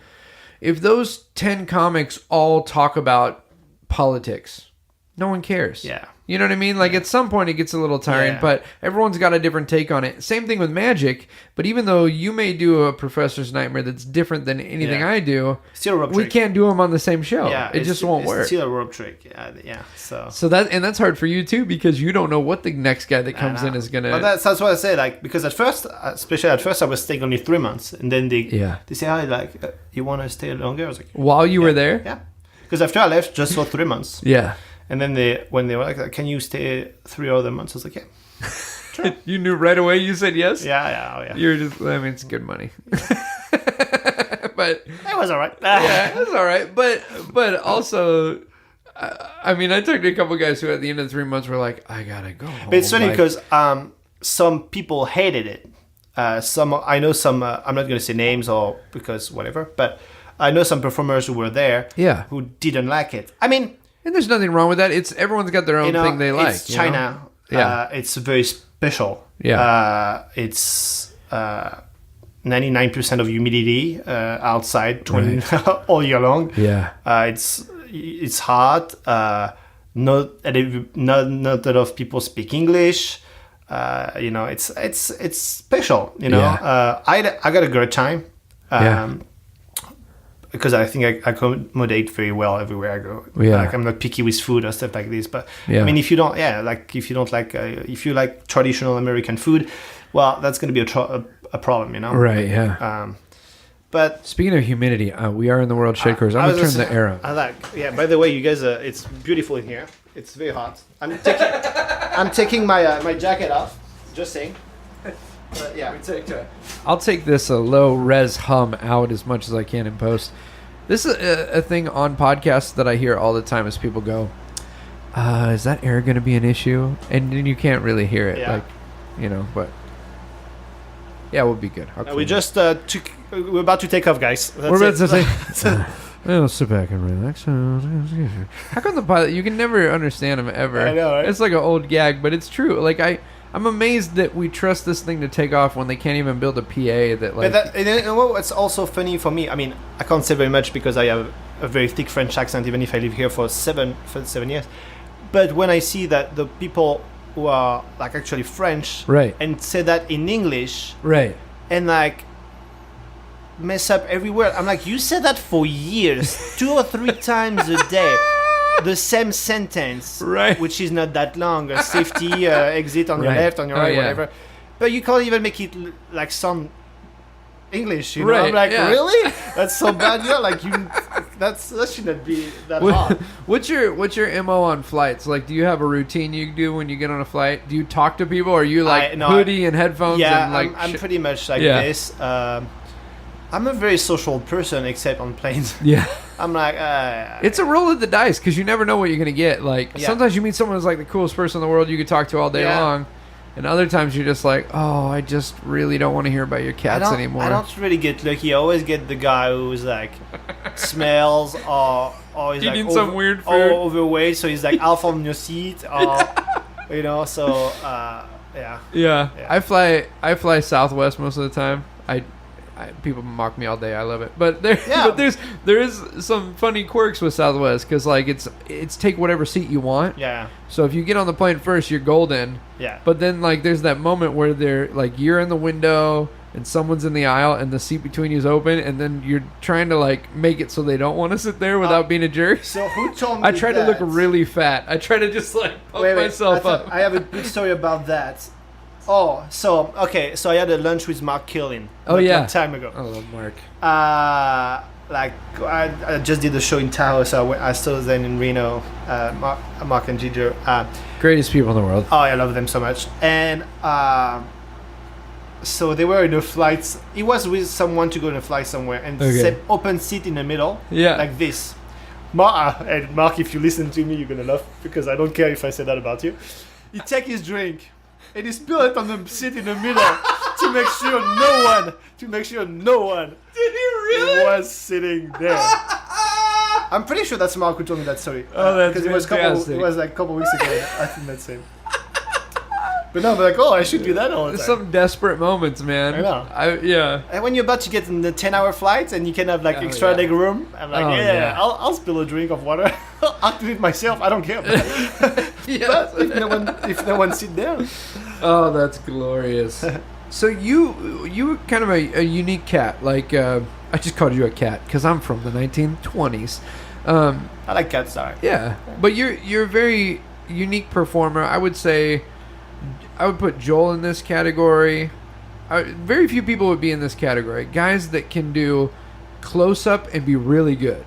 If those 10 comics all talk about politics, no one cares. Yeah. You know what I mean? Like, at some point it gets a little tiring, but everyone's got a different take on it. Same thing with magic, but even though you may do a Professor's Nightmare that's different than anything I do, still a rope we trick. Can't do them on the same show. Yeah, it just won't work. It's still a rope trick. Yeah. So that's hard for you too because you don't know what the next guy that comes in is gonna. But that's what I say. Like, because especially at first, I was staying only 3 months, and then they say, "Oh, like you want to stay longer?" I was like, while you were there, yeah. Because after I left, just for 3 months. Yeah. And then when they were like, "Can you stay 3 other months?" I was like, "Yeah." Sure. You knew right away. You said yes. Yeah. You're just. I mean, it's good money. But it was all right. Yeah, it was all right. But also, I mean, I talked to a couple guys who at the end of the 3 months were like, "I gotta go home." But it's funny because some people hated it. I know some. I'm not going to say names or because whatever, but I know some performers who were there. Yeah. Who didn't like it. I mean. And there's nothing wrong with that. Everyone's got their own thing they like. It's China. Yeah. It's very special. Yeah. It's 99% of humidity outside, all year long. Yeah. It's hot. Not a lot of people speak English. It's special. I got a great time. Because I think I accommodate very well everywhere I go. Yeah. Like I'm not picky with food or stuff like this. But I mean, if you like traditional American food, well, that's going to be a problem, Right. Yeah. But speaking of humidity, we are in the World Shade Course. I'm gonna turn the air on. I like. Yeah. By the way, you guys, it's beautiful in here. It's very hot. I'm taking my jacket off. Just saying. But yeah. I'll take this low res hum out as much as I can in post. This is a thing on podcasts that I hear all the time as people go, is that air going to be an issue? And then you can't really hear it. Yeah. But yeah, we'll be good. We just we're about to take off, guys. We're about to say, well, sit back and relax. How come the pilot, you can never understand them ever. I know, right? It's like an old gag, but it's true. Like I'm amazed that we trust this thing to take off when they can't even build a PA that like. What's also funny for me. I mean, I can't say very much because I have a very thick French accent, even if I live here for 7 years. But when I see that the people who are like actually French, right, and say that in English, right, and like mess up every word, I'm like, you said that for years, 2 or 3 times a day. The same sentence, right, which is not that long. A safety exit on your left, on your right, whatever. But you can't even make it like some English. Right. I'm like, really? That's so bad. Like that shouldn't be that hard. What's your MO on flights? Like, do you have a routine you do when you get on a flight? Do you talk to people? Or are you like hoodie and headphones? Yeah, and like I'm pretty much like this. I'm a very social person, except on planes. Yeah. I'm like, it's a roll of the dice because you never know what you're gonna get. Like sometimes you meet someone who's like the coolest person in the world you could talk to all day long, and other times you're just like, oh, I just really don't want to hear about your cats anymore. I don't really get lucky. I always get the guy who's like smells or he's eating like some weird food, or overweight, so he's like half on your seat, or you know. So yeah. I fly Southwest most of the time. People mock me all day. I love it, but there is some funny quirks with Southwest because like it's take whatever seat you want. Yeah. So if you get on the plane first, you're golden. Yeah. But then like there's that moment where they're like you're in the window and someone's in the aisle and the seat between you is open, and then you're trying to like make it so they don't want to sit there without being a jerk. So who told me? I try to look really fat. I try to just like pump myself up. I have a good story about that. Oh, so I had a lunch with Mark Killen. A long time ago. I love Mark. Like I just did a show in Titous, so I saw them in Reno. Mark and Ginger. Greatest people in the world. Oh, I love them so much. And so they were in a flight. He was with someone to go on a flight somewhere, and said open seat in the middle. Yeah. Like this. Mark, if you listen to me, you're gonna laugh because I don't care if I say that about you. He take his drink. And he spilled it on the seat in the middle to make sure no one Did he really? was sitting there. I'm pretty sure that's Mark who told me that story. Oh, that's because it was like a couple weeks ago. I think that's him. But no, I'm like, I should do that all the time. Some desperate moments, man. I know. And when you're about to get in the 10-hour flight and you can have like extra leg room, I'm like, I'll spill a drink of water. I'll do it myself. I don't care. But if no one sit there. Oh, that's glorious. So you kind of a unique cat. Like I just called you a cat because I'm from the 1920s. I like cats, sorry. Yeah, but you're a very unique performer. I would say I would put Joel in this category. Very few people would be in this category. Guys that can do close up and be really good,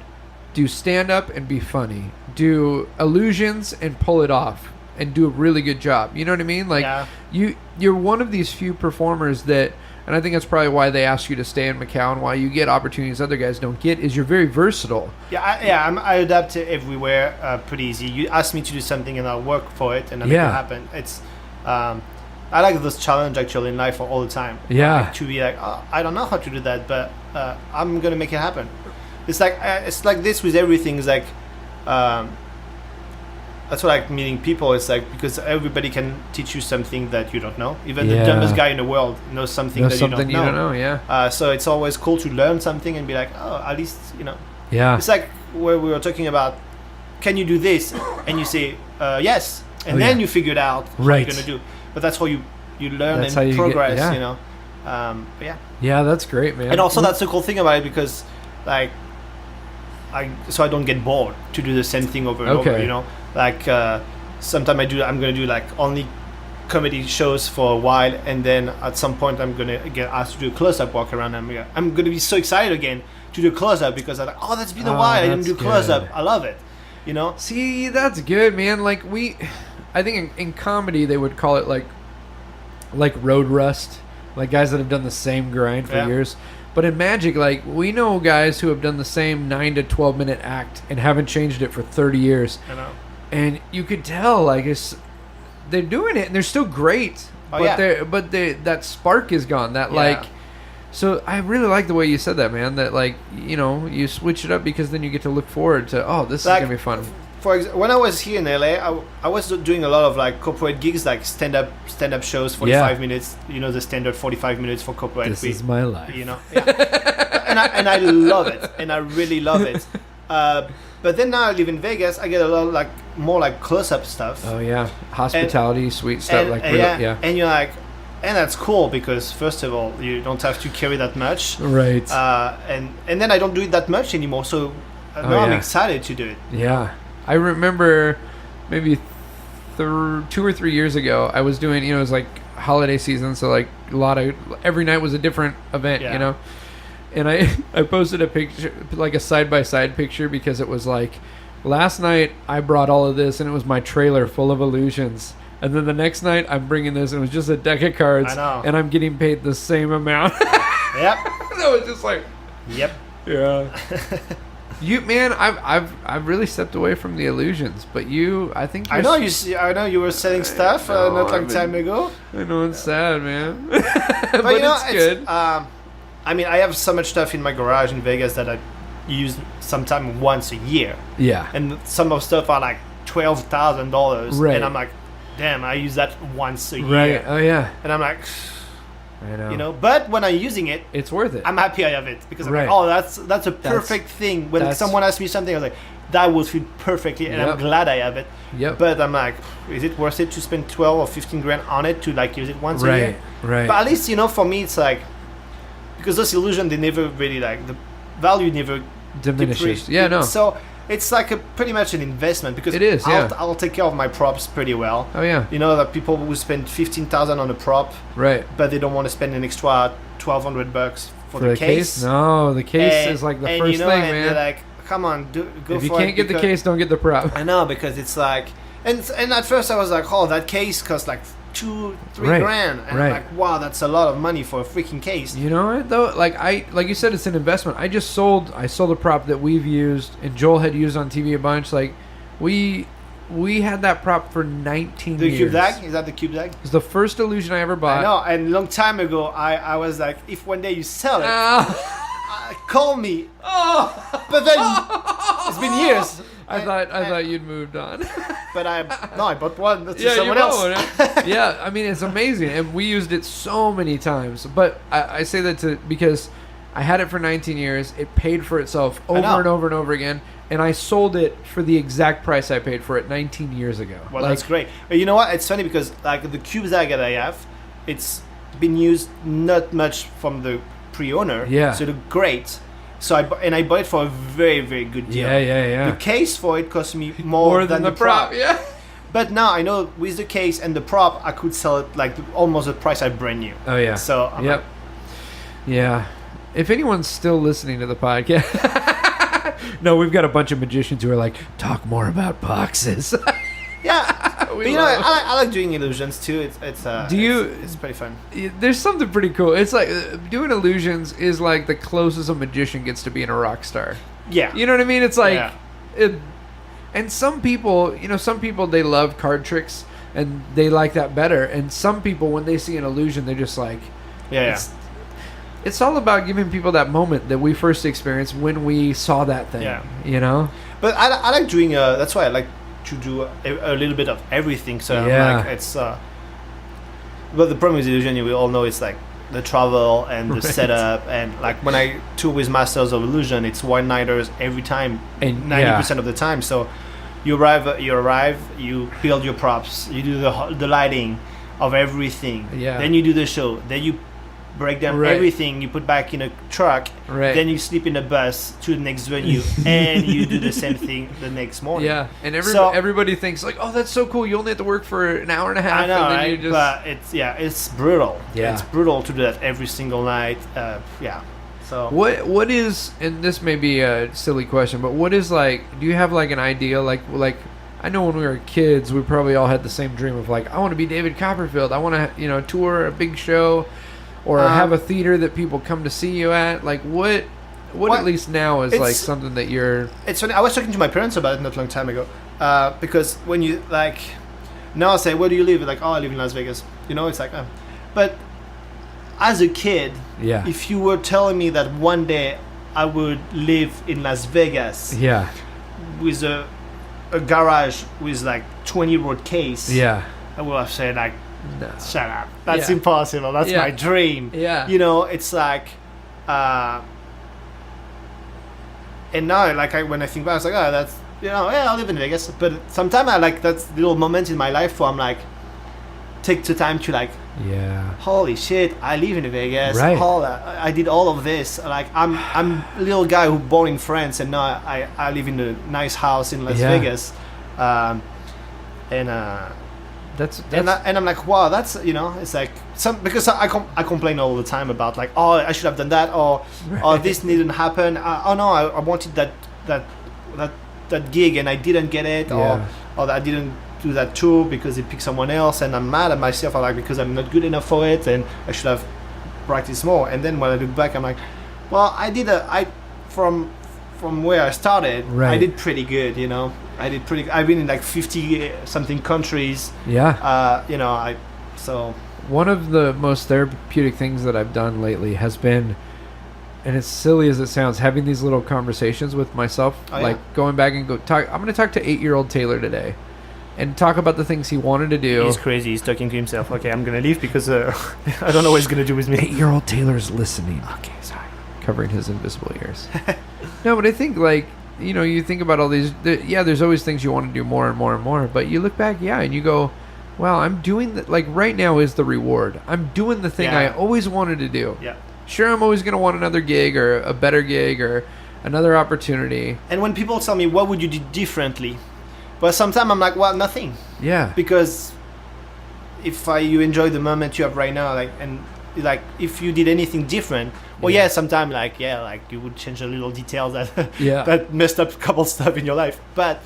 do stand up and be funny, do illusions and pull it off, and do a really good job. You know what I mean? Like you're one of these few performers that, and I think that's probably why they ask you to stay in Macau and why you get opportunities other guys don't get, is you're very versatile. I adapt to everywhere pretty easy. You ask me to do something and I'll work for it and I make it happen. It's I like this challenge actually in life all the time. Yeah. Like, to be like, I don't know how to do that, but I'm gonna make it happen. It's like this with everything. It's like that's what I like meeting people. It's like because everybody can teach you something that you don't know. Even the dumbest guy in the world knows something that you don't know. Yeah. So it's always cool to learn something and be like, at least you know. Yeah. It's like where we were talking about, can you do this? And you say yes, and then you figure it out what you're gonna do. But that's how you learn and progress, you know. But yeah, that's great, man. And also that's the cool thing about it because, like, I don't get bored to do the same thing over and over. You know, like sometimes I'm gonna do like only comedy shows for a while, and then at some point I'm gonna get asked to do a close-up walk around. And I'm gonna be so excited again to do a close-up because I'm like, that's been a while. I didn't do close-up. I love it. You know. See, that's good, man. Like I think in comedy they would call it like road rust, like guys that have done the same grind for years. But in magic, like we know guys who have done the same 9 to 12 minute act and haven't changed it for 30 years. I know. And you could tell like they're doing it and they're still great. But that spark is gone. That like. So I really like the way you said that, man. That like you switch it up because then you get to look forward to this is gonna be fun. For example, when I was here in LA, I was doing a lot of like corporate gigs, like stand up shows, 45 minutes. You know, the standard 45 minutes for corporate. This is my life. You know, and I love it, and I really love it. But then now I live in Vegas, I get a lot of like more like close up stuff. Oh yeah, hospitality, sweet stuff, and you're like. And that's cool because first of all, you don't have to carry that much, right? And then I don't do it that much anymore, so now I'm excited to do it. Yeah, I remember maybe 2 or 3 years ago, I was doing, it was like holiday season, so like every night was a different event, you know. And I posted a picture, like a side-by-side picture, because it was like, last night I brought all of this and it was my trailer full of illusions. And then the next night I'm bringing this and it was just a deck of cards. I know. And I'm getting paid the same amount. Yep. That was just like, yep. Yeah. I've really stepped away from the illusions, but I think I know you were selling stuff not long time ago. I know, it's sad, man. but it's good. I mean, I have so much stuff in my garage in Vegas that I use sometime once a year. Yeah. And some of stuff are like $12,000. Right. And I'm like, damn, I use that once a year. Right. Oh yeah. And I'm like, I know. But when I'm using it, it's worth it. I'm happy I have it because I'm right. like, oh, that's a perfect thing. When someone asks me something, I was like, that would fit perfectly, and I'm glad I have it. Yep. But I'm like, is it worth it to spend 12 or 15 grand on it to like use it once a year? Right. But at least for me, it's like, because those illusions, they never really like the value never diminishes. Yeah, no. So it's like pretty much an investment because it is. I'll take care of my props pretty well. Oh yeah. That people who spend $15,000 on a prop, right? But they don't want to spend an extra $1,200 for the case. No, the case is like the first thing, man. They're like, come on, go for it. If you can't get the case, don't get the prop. I know, because it's like, and at first I was like, oh, that case costs like 2-3 grand, and I'm like, wow, that's a lot of money for a freaking case. You know what though? Like you said, it's an investment. I sold a prop that we've used and Joel had used on TV a bunch. Like we had that prop for 19 years. The cube zag? Is that the cube zag? It's the first illusion I ever bought. I know, and a long time ago I was like, if one day you sell it, call me. But then it's been years. I thought you'd moved on. But I bought one. That's someone else. Yeah, I mean, it's amazing, and we used it so many times. But I say that because I had it for 19 years. It paid for itself over and over and over again, and I sold it for the exact price I paid for it 19 years ago. Well, that's great. But you know what? It's funny because like the cube zag that I have, it's been used not much from the pre-owner. Yeah. So they're great. So I bought it for a very, very good deal. Yeah. The case for it cost me more than the prop. Yeah. But now I know with the case and the prop, I could sell it like almost the price I brand new. Oh yeah. So yep. Yeah. If anyone's still listening to the podcast, no, we've got a bunch of magicians who are like, talk more about boxes. Yeah. But I like doing illusions too. It's pretty fun. There's something pretty cool. It's like doing illusions is like the closest a magician gets to being a rock star. Yeah. You know what I mean? It's like, and some people, they love card tricks and they like that better. And some people, when they see an illusion, they're just like, It's all about giving people that moment that we first experienced when we saw that thing. Yeah. But I like doing. That's why I like to do a little bit of everything. So it's. But the problem with illusion, we all know, it's like the travel and the setup, and like when I tour with Masters of Illusion, it's one-nighters every time, and 90% of the time. So you arrive, you build your props, you do the lighting of everything. Yeah. Then you do the show. Then you break down everything, you put back in a truck, then you sleep in a bus to the next venue, and you do the same thing the next morning. Yeah, and everybody thinks like, oh, that's so cool, you only have to work for an hour and a half. I know, and then but it's brutal. Yeah. It's brutal to do that every single night. So what is, and this may be a silly question, but what is like, do you have like an idea, like I know when we were kids, we probably all had the same dream of like, I want to be David Copperfield, I want to tour a big show, or have a theater that people come to see you at. Like what at least now is like something that you're... It's funny. I was talking to my parents about it not a long time ago. Because when you like... Now I say, where do you live? Like, oh, I live in Las Vegas. It's like... But as a kid, if you were telling me that one day I would live in Las Vegas... with a garage with like 20-year-old case... I would have said like... No. Shut up. That's impossible. That's my dream. Yeah. It's like... and now, like, when I think back, it's like, oh, that's... I live in Vegas. But sometimes I like that little moment in my life where I'm like... Take the time to like... Holy shit, I live in Vegas. Right. I did all of this. Like, I'm a little guy who born in France, and now I live in a nice house in Las Vegas. and I'm like, wow, that's, it's like because I complain all the time about like, oh, I should have done that, or this didn't happen. Oh no, I wanted that gig and I didn't get it, or I didn't do that tour because it picked someone else, and I'm mad at myself. I'm like, because I'm not good enough for it, and I should have practiced more. And then when I look back, I'm like, well, from where I started, I did pretty good, I've been in like 50 something countries. So one of the most therapeutic things that I've done lately has been, and as silly as it sounds, having these little conversations with myself, going back and I'm going to talk to 8-year-old Taylor today and talk about the things he wanted to do. He's crazy. He's talking to himself. Okay, I'm going to leave because I don't know what he's going to do with me. 8-year-old Taylor's listening. Okay, sorry. Covering his invisible ears. No, but I think like, you think about all these, there's always things you want to do more and more and more, but you look back, and you go, wow, I'm doing that. Like right now is the reward. I'm doing the thing I always wanted to do. Yeah. Sure, I'm always going to want another gig or a better gig or another opportunity. And when people tell me, what would you do differently? But sometimes I'm like, well, nothing. Yeah. Because if you enjoy the moment you have right now, if you did anything different, sometimes you would change a little detail that messed up a couple stuff in your life. But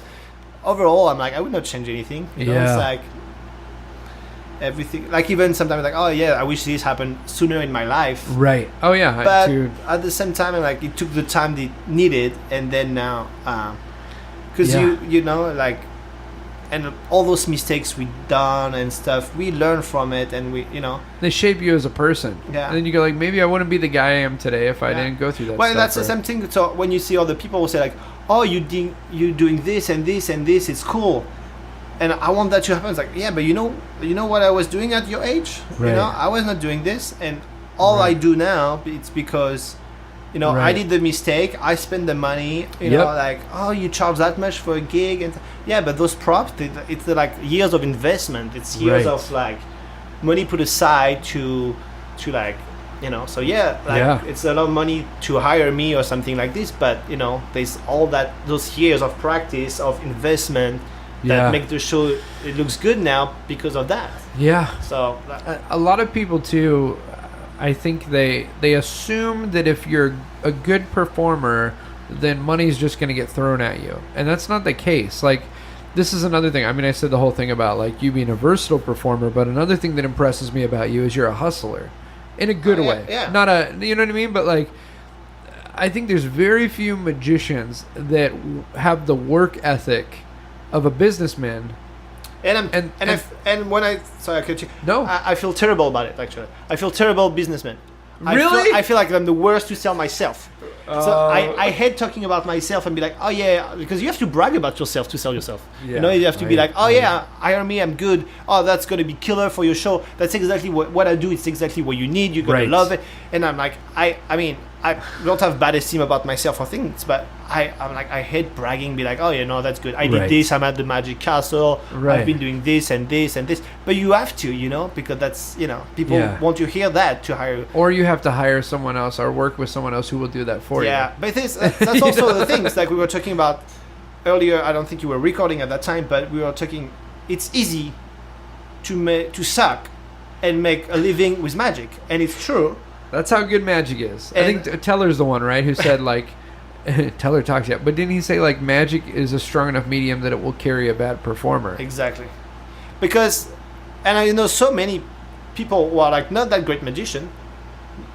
overall, I'm like, I would not change anything. It's like everything. Like even sometimes like, oh yeah, I wish this happened sooner in my life. Right. Oh yeah. But at the same time, like it took the time they needed, and then now, because and all those mistakes we done and stuff, we learn from it, and they shape you as a person. Yeah. And then you go like, maybe I wouldn't be the guy I am today if I didn't go through that. Well, that's the same thing. So when you see other people who say like, oh, you doing this and this and this, it's cool, and I want that to happen. It's like, yeah, but you know what I was doing at your age. Right. I was not doing this, and all I do now, it's because I did the mistake. I spent the money. Like, oh, you charge that much for a gig, and but those props, it's like years of investment. It's years of like money put aside to like, So it's a lot of money to hire me or something like this. But there's all those years of practice, of investment that make the show. It looks good now because of that. Yeah. So a lot of people too. I think they assume that if you're a good performer, then money's just going to get thrown at you. And that's not the case. Like, this is another thing. I mean, I said the whole thing about, like, you being a versatile performer, but another thing that impresses me about you is you're a hustler. In a good way. Yeah. Not you know what I mean? But, like, I think there's very few magicians that have the work ethic of a businessman. And when I cut you. No, I feel terrible about it. Actually, I feel terrible, businessman. Really? I feel like I'm the worst to sell myself. So I hate talking about myself and be like, oh yeah, because you have to brag about yourself to sell yourself. Yeah. You have to be like, oh yeah, hire me, I'm good. Oh, that's gonna be killer for your show. That's exactly what I do. It's exactly what you need. You're gonna love it. And I'm like, I mean, I don't have bad esteem about myself or things, but I'm like, I hate bragging, be like, oh yeah, no, that's good. I did this, I'm at the Magic Castle, I've been doing this and this and this. But you have to, because that's, people want to hear that to hire. Or you have to hire someone else or work with someone else who will do that for you. Yeah, but that's also the things like we were talking about earlier. I don't think you were recording at that time, but we were talking, it's easy to suck and make a living with magic. And it's true. That's how good magic is. I think Teller's the one, right, who said, like, Teller talks yet, but didn't he say, like, magic is a strong enough medium that it will carry a bad performer? Exactly. Because, and I know so many people who are, like, not that great magician,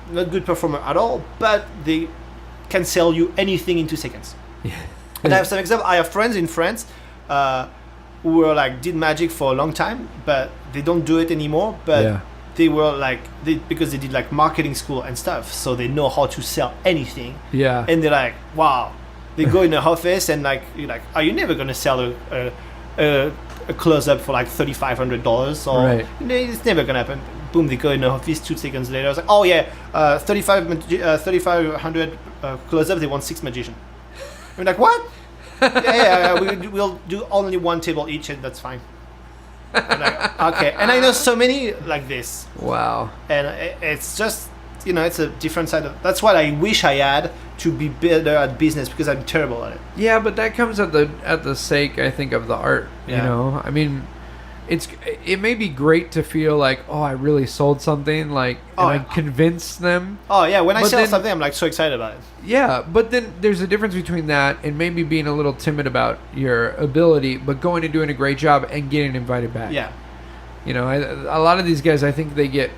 not good performer at all, but they can sell you anything in 2 seconds. Yeah. And I have some example. I have friends in France who were, like, did magic for a long time, but they don't do it anymore, but... They were like, because they did like marketing school and stuff, so they know how to sell anything. Yeah. And they're like, wow. They go in the office and like, you're like, are you never gonna sell a close up for like $3,500? Or it's never gonna happen. Boom, they go in the office 2 seconds later. I was like, oh yeah, 3,500 close up. They want 6 magicians. I'm like, what? We'll do only 1 table each, and that's fine. Like, okay, and I know so many like this. Wow. And it's just, it's a different side of. That's what I wish I had to be better at business, because I'm terrible at it. Yeah, but that comes at the sake, I think, of the art. You know, I mean, it may be great to feel like, oh, I really sold something, like, and I convinced them. Oh yeah, when I sell something, I'm like so excited about it. Yeah, but then there's a difference between that and maybe being a little timid about your ability, but going and doing a great job and getting invited back. Yeah. You know, a lot of these guys, I think they get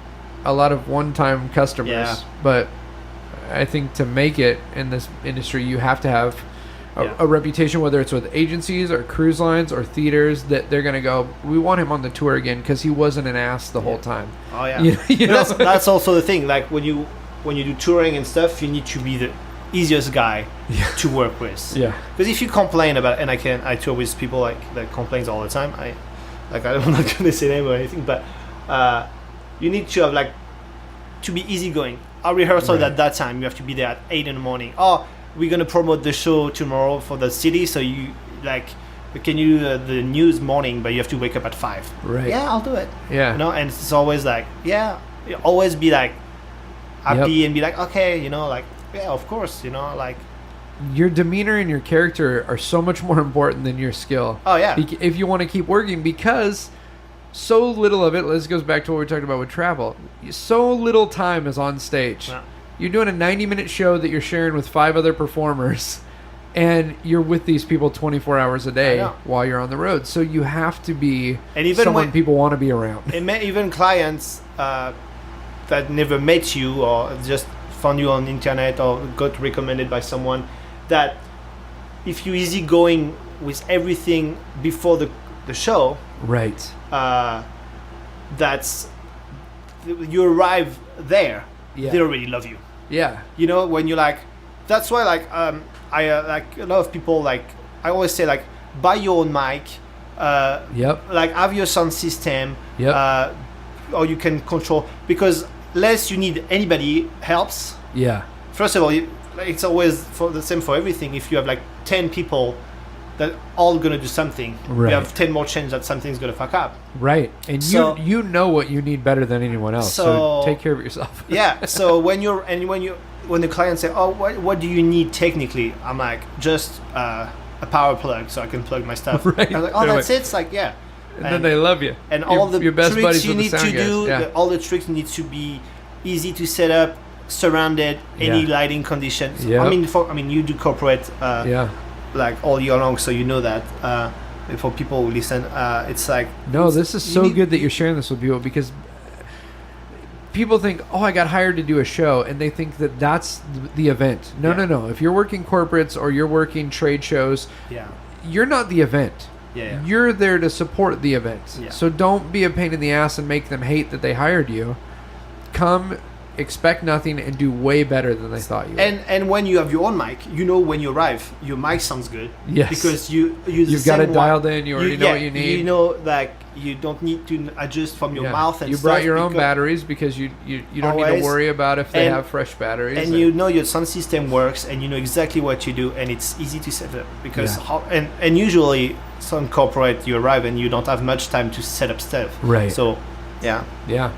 a lot of one-time customers, but I think to make it in this industry, you have to have a reputation, whether it's with agencies or cruise lines or theaters, that they're going to go, we want him on the tour again because he wasn't an ass the whole time. Oh, yeah. You know? That's also the thing. Like, when you do touring and stuff, you need to be the easiest guy to work with. Yeah. Because if you complain about, and I tour with people like that complains all the time. I'm not going to say name or anything, but you need to have, like, to be easygoing. Our rehearsal at that time, you have to be there at 8 in the morning. Oh, we're going to promote the show tomorrow for the city, so you, like, can you do the news morning, but you have to wake up at 5. Right. Yeah, I'll do it. Yeah. You know, and it's always like, always be, like, happy and be like, okay, you know, like, yeah, of course, you know, like. Your demeanor and your character are so much more important than your skill. Oh, yeah. If you want to keep working, because so little of it, this goes back to what we talked about with travel, so little time is on stage. Yeah. You're doing a 90-minute show that you're sharing with 5 other performers, and you're with these people 24 hours a day while you're on the road. So you have to be someone people want to be around. Even clients that never met you or just found you on the internet or got recommended by someone, that if you're easygoing with everything before the show, right? That's you arrive there, they already love you. Yeah, you know, when you're like, that's why, like, I like a lot of people, like, I always say, like, buy your own mic, like, have your sound system, or you can control, because less you need anybody helps. Yeah. First of all, it's always the same for everything. If you have like 10 people that all gonna do something, you have 10 more chances that something's gonna fuck up. Right, and so, you know what you need better than anyone else. So take care of yourself. Yeah. So when the clients say, "Oh, what do you need technically?" I'm like, just a power plug so I can plug my stuff. Right. I'm like, oh, that's it. It's like, yeah. And then they love you. And all the your best tricks you with need to do, all the tricks need to be easy to set up, surrounded, any lighting conditions. Yep. I mean, you do corporate, like all year long, so you know that. For people who listen, it's like, no, this is so good that you're sharing this with people, because people think, oh, I got hired to do a show, and they think that that's the event. No. If you're working corporates or you're working trade shows, you're not the event. Yeah. You're there to support the event. Yeah. So don't be a pain in the ass and make them hate that they hired you. Come, expect nothing, and do way better than they thought you would. And when you have your own mic, you know when you arrive, your mic sounds good. Yes. Because you've got it dialed in. You already know what you need. You know, like, you don't need to adjust from your mouth and stuff. You brought your own batteries because you don't need to worry about if they have fresh batteries. And you know your sound system works, and you know exactly what you do, and it's easy to set up. Because and usually some corporate, you arrive and you don't have much time to set up stuff. Right. So, yeah. Yeah.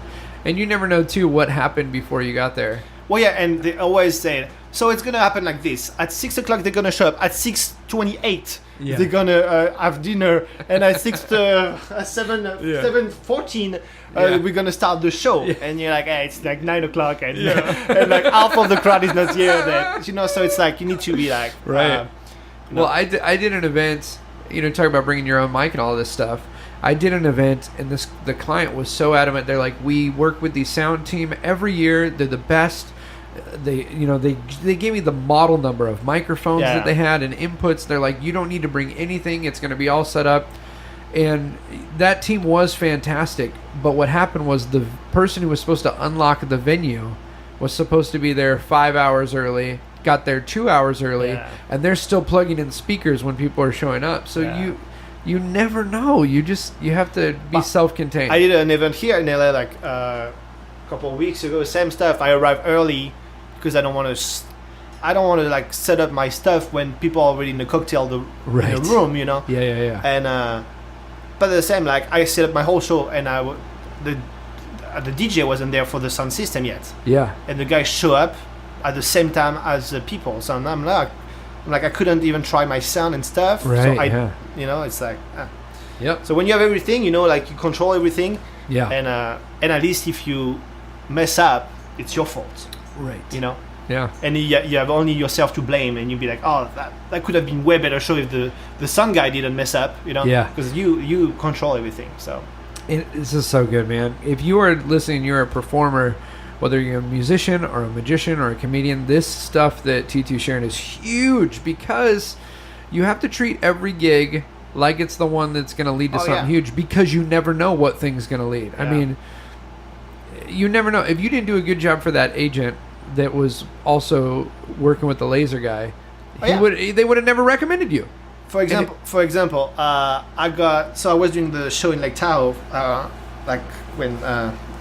And you never know, too, what happened before you got there. Well, yeah, and they always say, so it's going to happen like this. At 6 o'clock, they're going to show up. At 6:28, they're going to have dinner. And at 7:14, we're going to start the show. Yeah. And you're like, hey, it's like 9 o'clock. And, and like half of the crowd is not here. You know, so it's like, you need to be like... Right. Well, I did an event, talk about bringing your own mic and all this stuff. I did an event, and the client was so adamant. They're like, we work with the sound team every year. They're the best. They gave me the model number of microphones that they had and inputs. They're like, you don't need to bring anything. It's going to be all set up. And that team was fantastic. But what happened was the person who was supposed to unlock the venue was supposed to be there 5 hours early, got there 2 hours early, and they're still plugging in speakers when people are showing up. So you never know. You have to be self-contained. I did an event here in LA like a couple of weeks ago. Same stuff. I arrived early because I don't want to like set up my stuff when people are already in the cocktail in the room, you know. Yeah. And but the same, like, I set up my whole show, and the DJ wasn't there for the sound system yet. Yeah. And the guys show up at the same time as the people. So I'm like, I couldn't even try my sound and stuff. Right. So it's like, Yep. So when you have everything, you know, like you control everything. Yeah. And at least if you mess up, it's your fault. Right. You know. Yeah. And you have only yourself to blame, and you'd be like, oh, that could have been way better show if the sound guy didn't mess up, you know? Yeah. Because you control everything, so. This is so good, man. If you are listening, you're a performer, whether you're a musician or a magician or a comedian, this stuff that Titou sharing is huge because you have to treat every gig like it's the one that's going to lead to something huge because you never know what thing's going to lead. Yeah. I mean, you never know. If you didn't do a good job for that agent that was also working with the laser guy, they would have never recommended you. For example, I was doing the show in Lake Tahoe, like when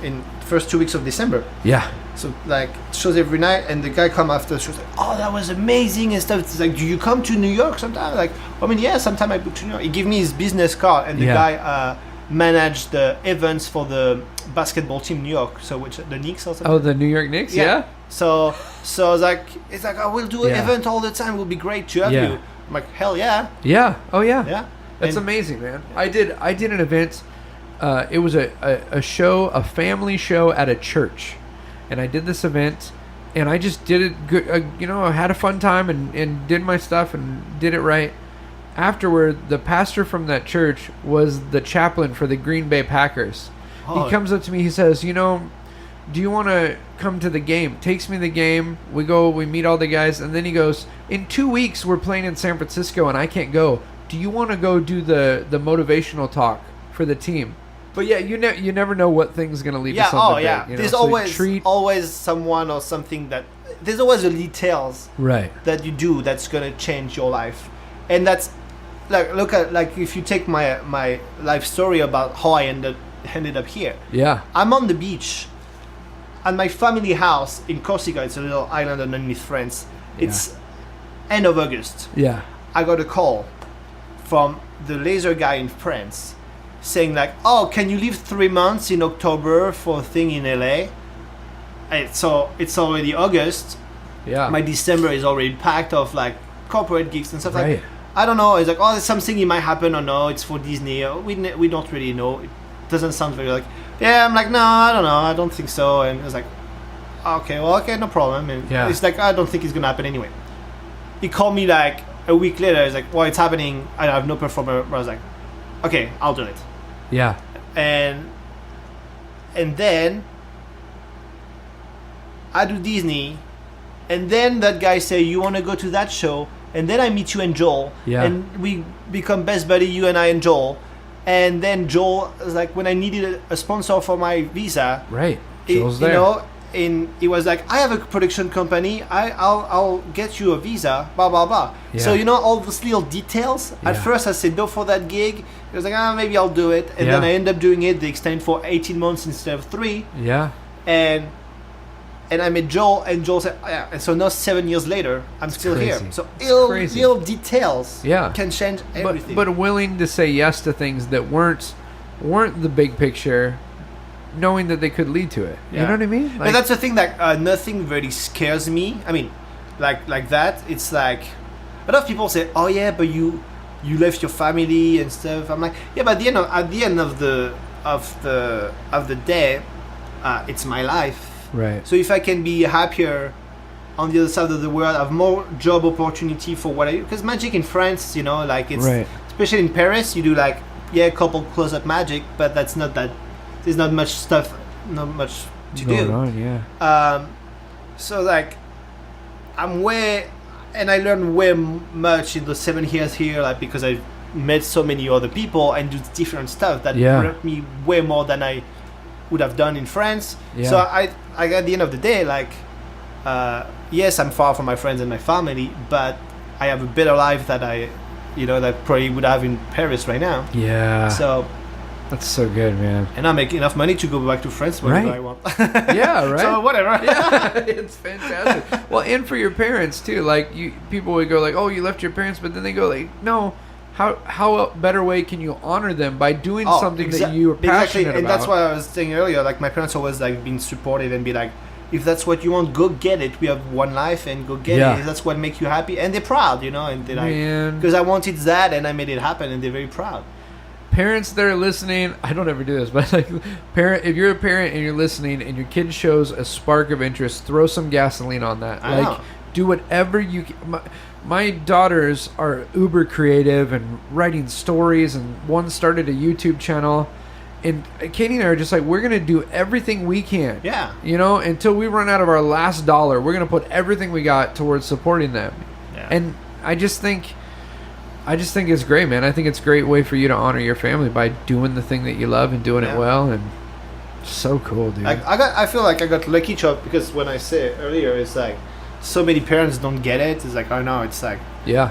in first 2 weeks of December. Yeah. So like shows every night, and the guy come after the show like, oh, that was amazing and stuff. It's like, do you come to New York sometime? Like, I mean, yeah, sometime I book to New York. He gave me his business card, and the guy managed the events for the basketball team in New York. So which the Knicks or something. Oh, the New York Knicks, yeah. So I was like, it's like, I will do an event all the time. It will be great to have you. I'm like, hell yeah. Yeah. Oh yeah. Yeah. That's amazing, man. I did an event. It was a show, a family show at a church, and I did this event, and I just did it good. I had a fun time and did my stuff and did it right. Afterward, the pastor from that church was the chaplain for the Green Bay Packers. Oh. He comes up to me. He says, do you want to come to the game? Takes me to the game. We go, we meet all the guys, and then he goes, in 2 weeks we're playing in San Francisco and I can't go. Do you want to go do the motivational talk for the team? But yeah, you never know what thing's going to lead to something big, There's always someone or something there's always the details that you do that's going to change your life. And that's like, look at, like, if you take my life story about how I ended up here. Yeah. I'm on the beach at my family house in Corsica. It's a little island underneath France. It's end of August. Yeah. I got a call from the laser guy in France saying like, oh, can you leave 3 months in October for a thing in LA? And so it's already August. Yeah. My December is already packed of like corporate gigs and stuff like that. I don't know. It's like, oh, there's something it might happen or no. It's for Disney. We don't really know. It doesn't sound very like, yeah, I'm like, no, I don't know. I don't think so. And it's like, okay, no problem. And it's like, I don't think it's going to happen anyway. He called me like a week later. He's like, well, it's happening. I have no performer. I was like, okay, I'll do it. Yeah. And then I do Disney. And then that guy say, you want to go to that show? And then I meet you and Joel. Yeah. And we become best buddy, you and I and Joel. And then Joel was like, when I needed a sponsor for my visa. Right. Joel's there. And he was like, I have a production company. I'll get you a visa, blah, blah, blah. Yeah. So, all those little details. Yeah. At first, I said no for that gig. He was like, maybe I'll do it. And then I end up doing it. They extended for 18 months instead of 3. Yeah. And I met Joel, and Joel said, yeah. And so now 7 years later, I'm still here. So little details can change everything. But willing to say yes to things that weren't the big picture, knowing that they could lead to it. You know what I mean? Like, and that's the thing that nothing really scares me. I mean, like that. It's like a lot of people say, "Oh yeah, but you left your family and stuff." I'm like, yeah, but at the end of the day, it's my life. Right. So if I can be happier on the other side of the world, have more job opportunity for what I do, because magic in France, like it's especially in Paris, you do like a couple close-up magic, but that's not that. There's not much stuff, not much to do. On, so like, and I learned way much in the 7 years here, like because I met so many other people and do different stuff that brought me way more than I would have done in France. So I at the end of the day, like, yes, I'm far from my friends and my family, but I have a better life that that probably would have in Paris right now. Yeah. So. That's so good, man. And I make enough money to go back to France whenever I want. Yeah, right. So whatever. Yeah, it's fantastic. Well, and for your parents too. Like people would go like, "Oh, you left your parents," but then they go like, "No, how better way can you honor them by doing something that you are passionate about?" And that's why I was saying earlier. Like my parents always like being supportive and be like, "If that's what you want, go get it. We have one life, and go get it. If that's what makes you happy." And they're proud, and they're like, because I wanted that and I made it happen, and they're very proud. parents that are listening, I don't ever do this, but like if you're a parent and you're listening and your kid shows a spark of interest, throw some gasoline on that. I know. Do whatever you can. My daughters are uber creative and writing stories, and one started a YouTube channel. And Katie and I are just like, we're going to do everything we can. Yeah. Until we run out of our last dollar, we're going to put everything we got towards supporting them. Yeah. And I just think it's great, man. I think it's a great way for you to honor your family by doing the thing that you love and doing it well. And so cool, dude. I feel like I got lucky, because when I said earlier, it's like so many parents don't get it. It's like, oh no, it's like, yeah.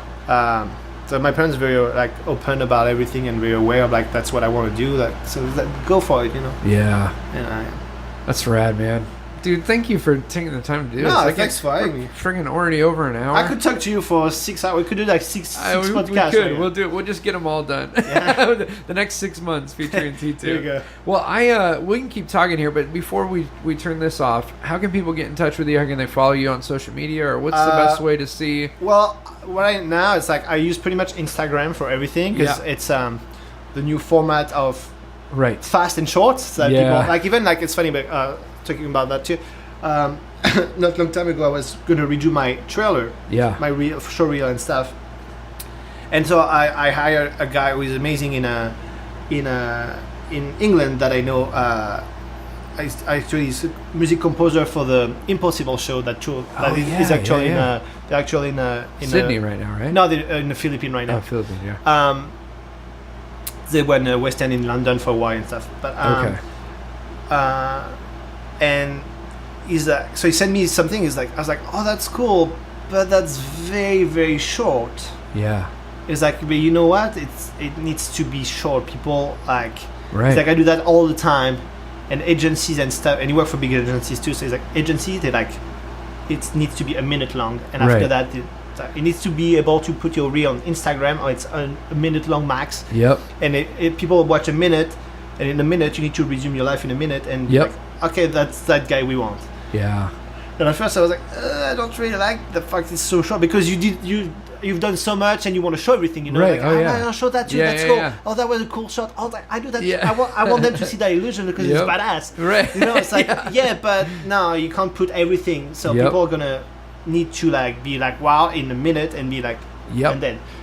So my parents are very like open about everything and very aware of like that's what I want to do. So it's like, go for it, Yeah. And that's rad, man. Dude, thank you for taking the time to do this. No, thanks for having me. Friggin' already over an hour. I could talk to you for 6 hours. We could do like six podcasts. We could. Right? We'll do it. We'll just get them all done. Yeah. The next 6 months featuring Titou. There you go. Well, we can keep talking here, but before we turn this off, how can people get in touch with you? How can they follow you on social media, or what's the best way to see? Well, right now it's like I use pretty much Instagram for everything because it's the new format of fast and short. So that people like, even like, it's funny, but talking about that too. Not long time ago, I was gonna redo my trailer, my show reel and stuff, and so I hired a guy who is amazing in England that I know. Actually, he's a music composer for the Impossible show. He's actually they're actually in Sydney right now, right? No, they're in the Philippines right now. Oh, Philippines, yeah. They were in the West End in London for a while and stuff, but and he's like, so he sent me something. He's like, I was like, oh, that's cool, but that's very, very short. Yeah. It's like, but you know what? It needs to be short. People like, right. It's like, I do that all the time, and agencies and stuff. And you work for big agencies too. So it's like agencies, they like, it needs to be a minute long, and after that, it needs to be able to put your reel on Instagram, or it's a minute long max. Yep. And people watch a minute, and in a minute you need to resume your life in a minute, and like, okay, that's that guy we want. Yeah. And at first I was like, I don't really like the fact it's so short, because you've done so much and you want to show everything, Right. Like, I'll show that too. That's cool. Yeah. Oh, that was a cool shot. Oh, I do that. Yeah. I want them to see that illusion because it's badass. Right. It's like but no, you can't put everything. So people are gonna need to like be like wow in a minute and be like and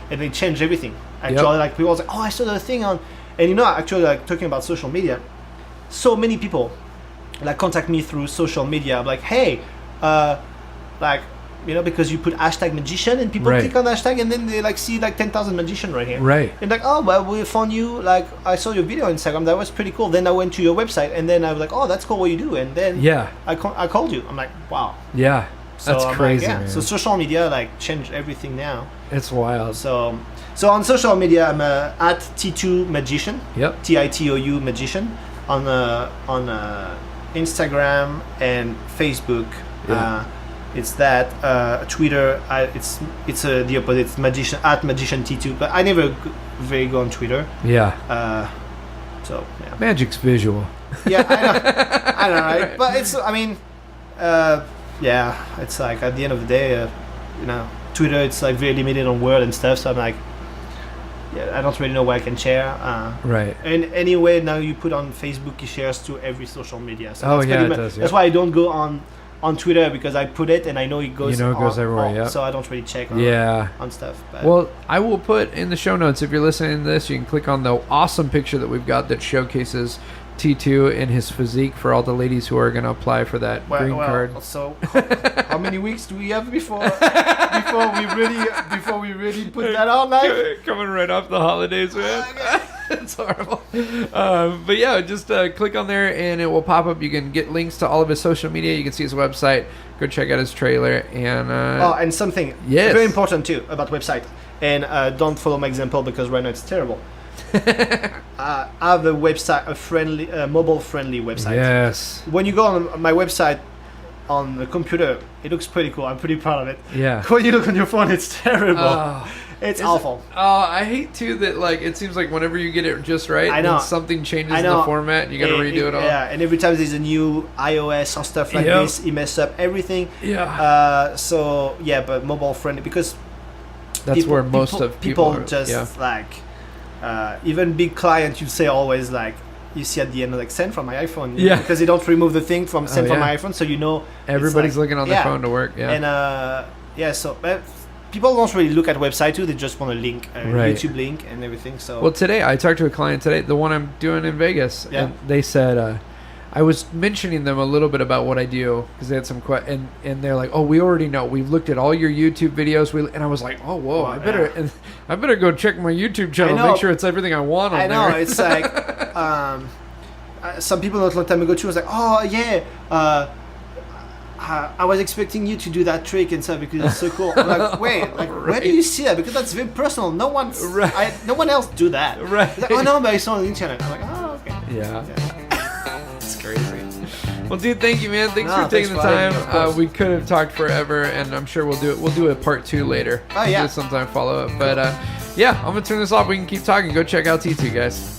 they change everything. Actually, like people are like, oh, I saw the thing on, and actually, like, talking about social media, so many people like contact me through social media. I'm like, hey, like, because you put hashtag magician and people click on hashtag and then they like see like 10,000 magician right here. Right. And like, oh, well, we found you, like, I saw your video on Instagram, that was pretty cool. Then I went to your website and then I was like, oh, that's cool what you do. And then I called you. I'm like, wow. Yeah. So that's crazy, like, man. So social media like changed everything now. It's wild. So on social media, I'm at Titou Magician. Yep. Titou Magician on Instagram and Facebook. Yeah. It's that Twitter. It's the opposite. It's magician at magician Titou. But I never very go on Twitter. Yeah. So yeah. Magic's visual. Yeah, I know, right? But it's. I mean, it's like at the end of the day, Twitter. It's like very limited on word and stuff. So I'm like, I don't really know where I can share. Right. And anyway, now you put on Facebook, it shares to every social media. So it does. That's why I don't go on Twitter, because I put it and I know it goes. It goes everywhere. So I don't really check. On stuff. But. Well, I will put in the show notes, if you're listening to this, you can click on the awesome picture that we've got that showcases Titou and his physique for all the ladies who are going to apply for that green card. So how many weeks do we have before we really put that on? Like? Coming right off the holidays, man. It's horrible. But yeah, just click on there and it will pop up. You can get links to all of his social media. You can see his website. Go check out his trailer. And and something very important too about website. And don't follow my example because right now it's terrible. I have a website, a mobile-friendly website. Yes. When you go on my website on the computer, it looks pretty cool. I'm pretty proud of it. Yeah. When you look on your phone, it's terrible. It's awful. I hate too that like it seems like whenever you get it just right, I know something changes in the format. And you got to redo it all. Yeah, and every time there's a new iOS or stuff like this, it messes up everything. Yeah. But mobile-friendly because that's where most of people just like. even big clients, you say always like, you see at the end like send from my iPhone, yeah, because they don't remove the thing from send from my iPhone, so you know everybody's like, looking on their phone to work. Yeah, and so people don't really look at website too; they just want a link, a YouTube link, and everything. So well, today I talked to a client today, the one I'm doing in Vegas, and they said I was mentioning them a little bit about what I do because they had some and they're like, oh, we already know, we've looked at all your YouTube videos, and I was like, oh, whoa, I better go check my YouTube channel, make sure it's everything I want on there. I know, it's like some people not a long time ago too was like, oh yeah, I was expecting you to do that trick and stuff because it's so cool. I'm like, wait, like where do you see that? Because that's very personal. No one else do that. Right. Like, oh no, but I saw on the internet. I'm like, oh okay. Yeah. It's crazy. Well, dude, thank you, man. Thanks for taking the time. We could have talked forever, and I'm sure we'll do a part 2 later. Oh yeah. Sometime follow up. But yeah, I'm gonna turn this off. We can keep talking. Go check out Titou, guys.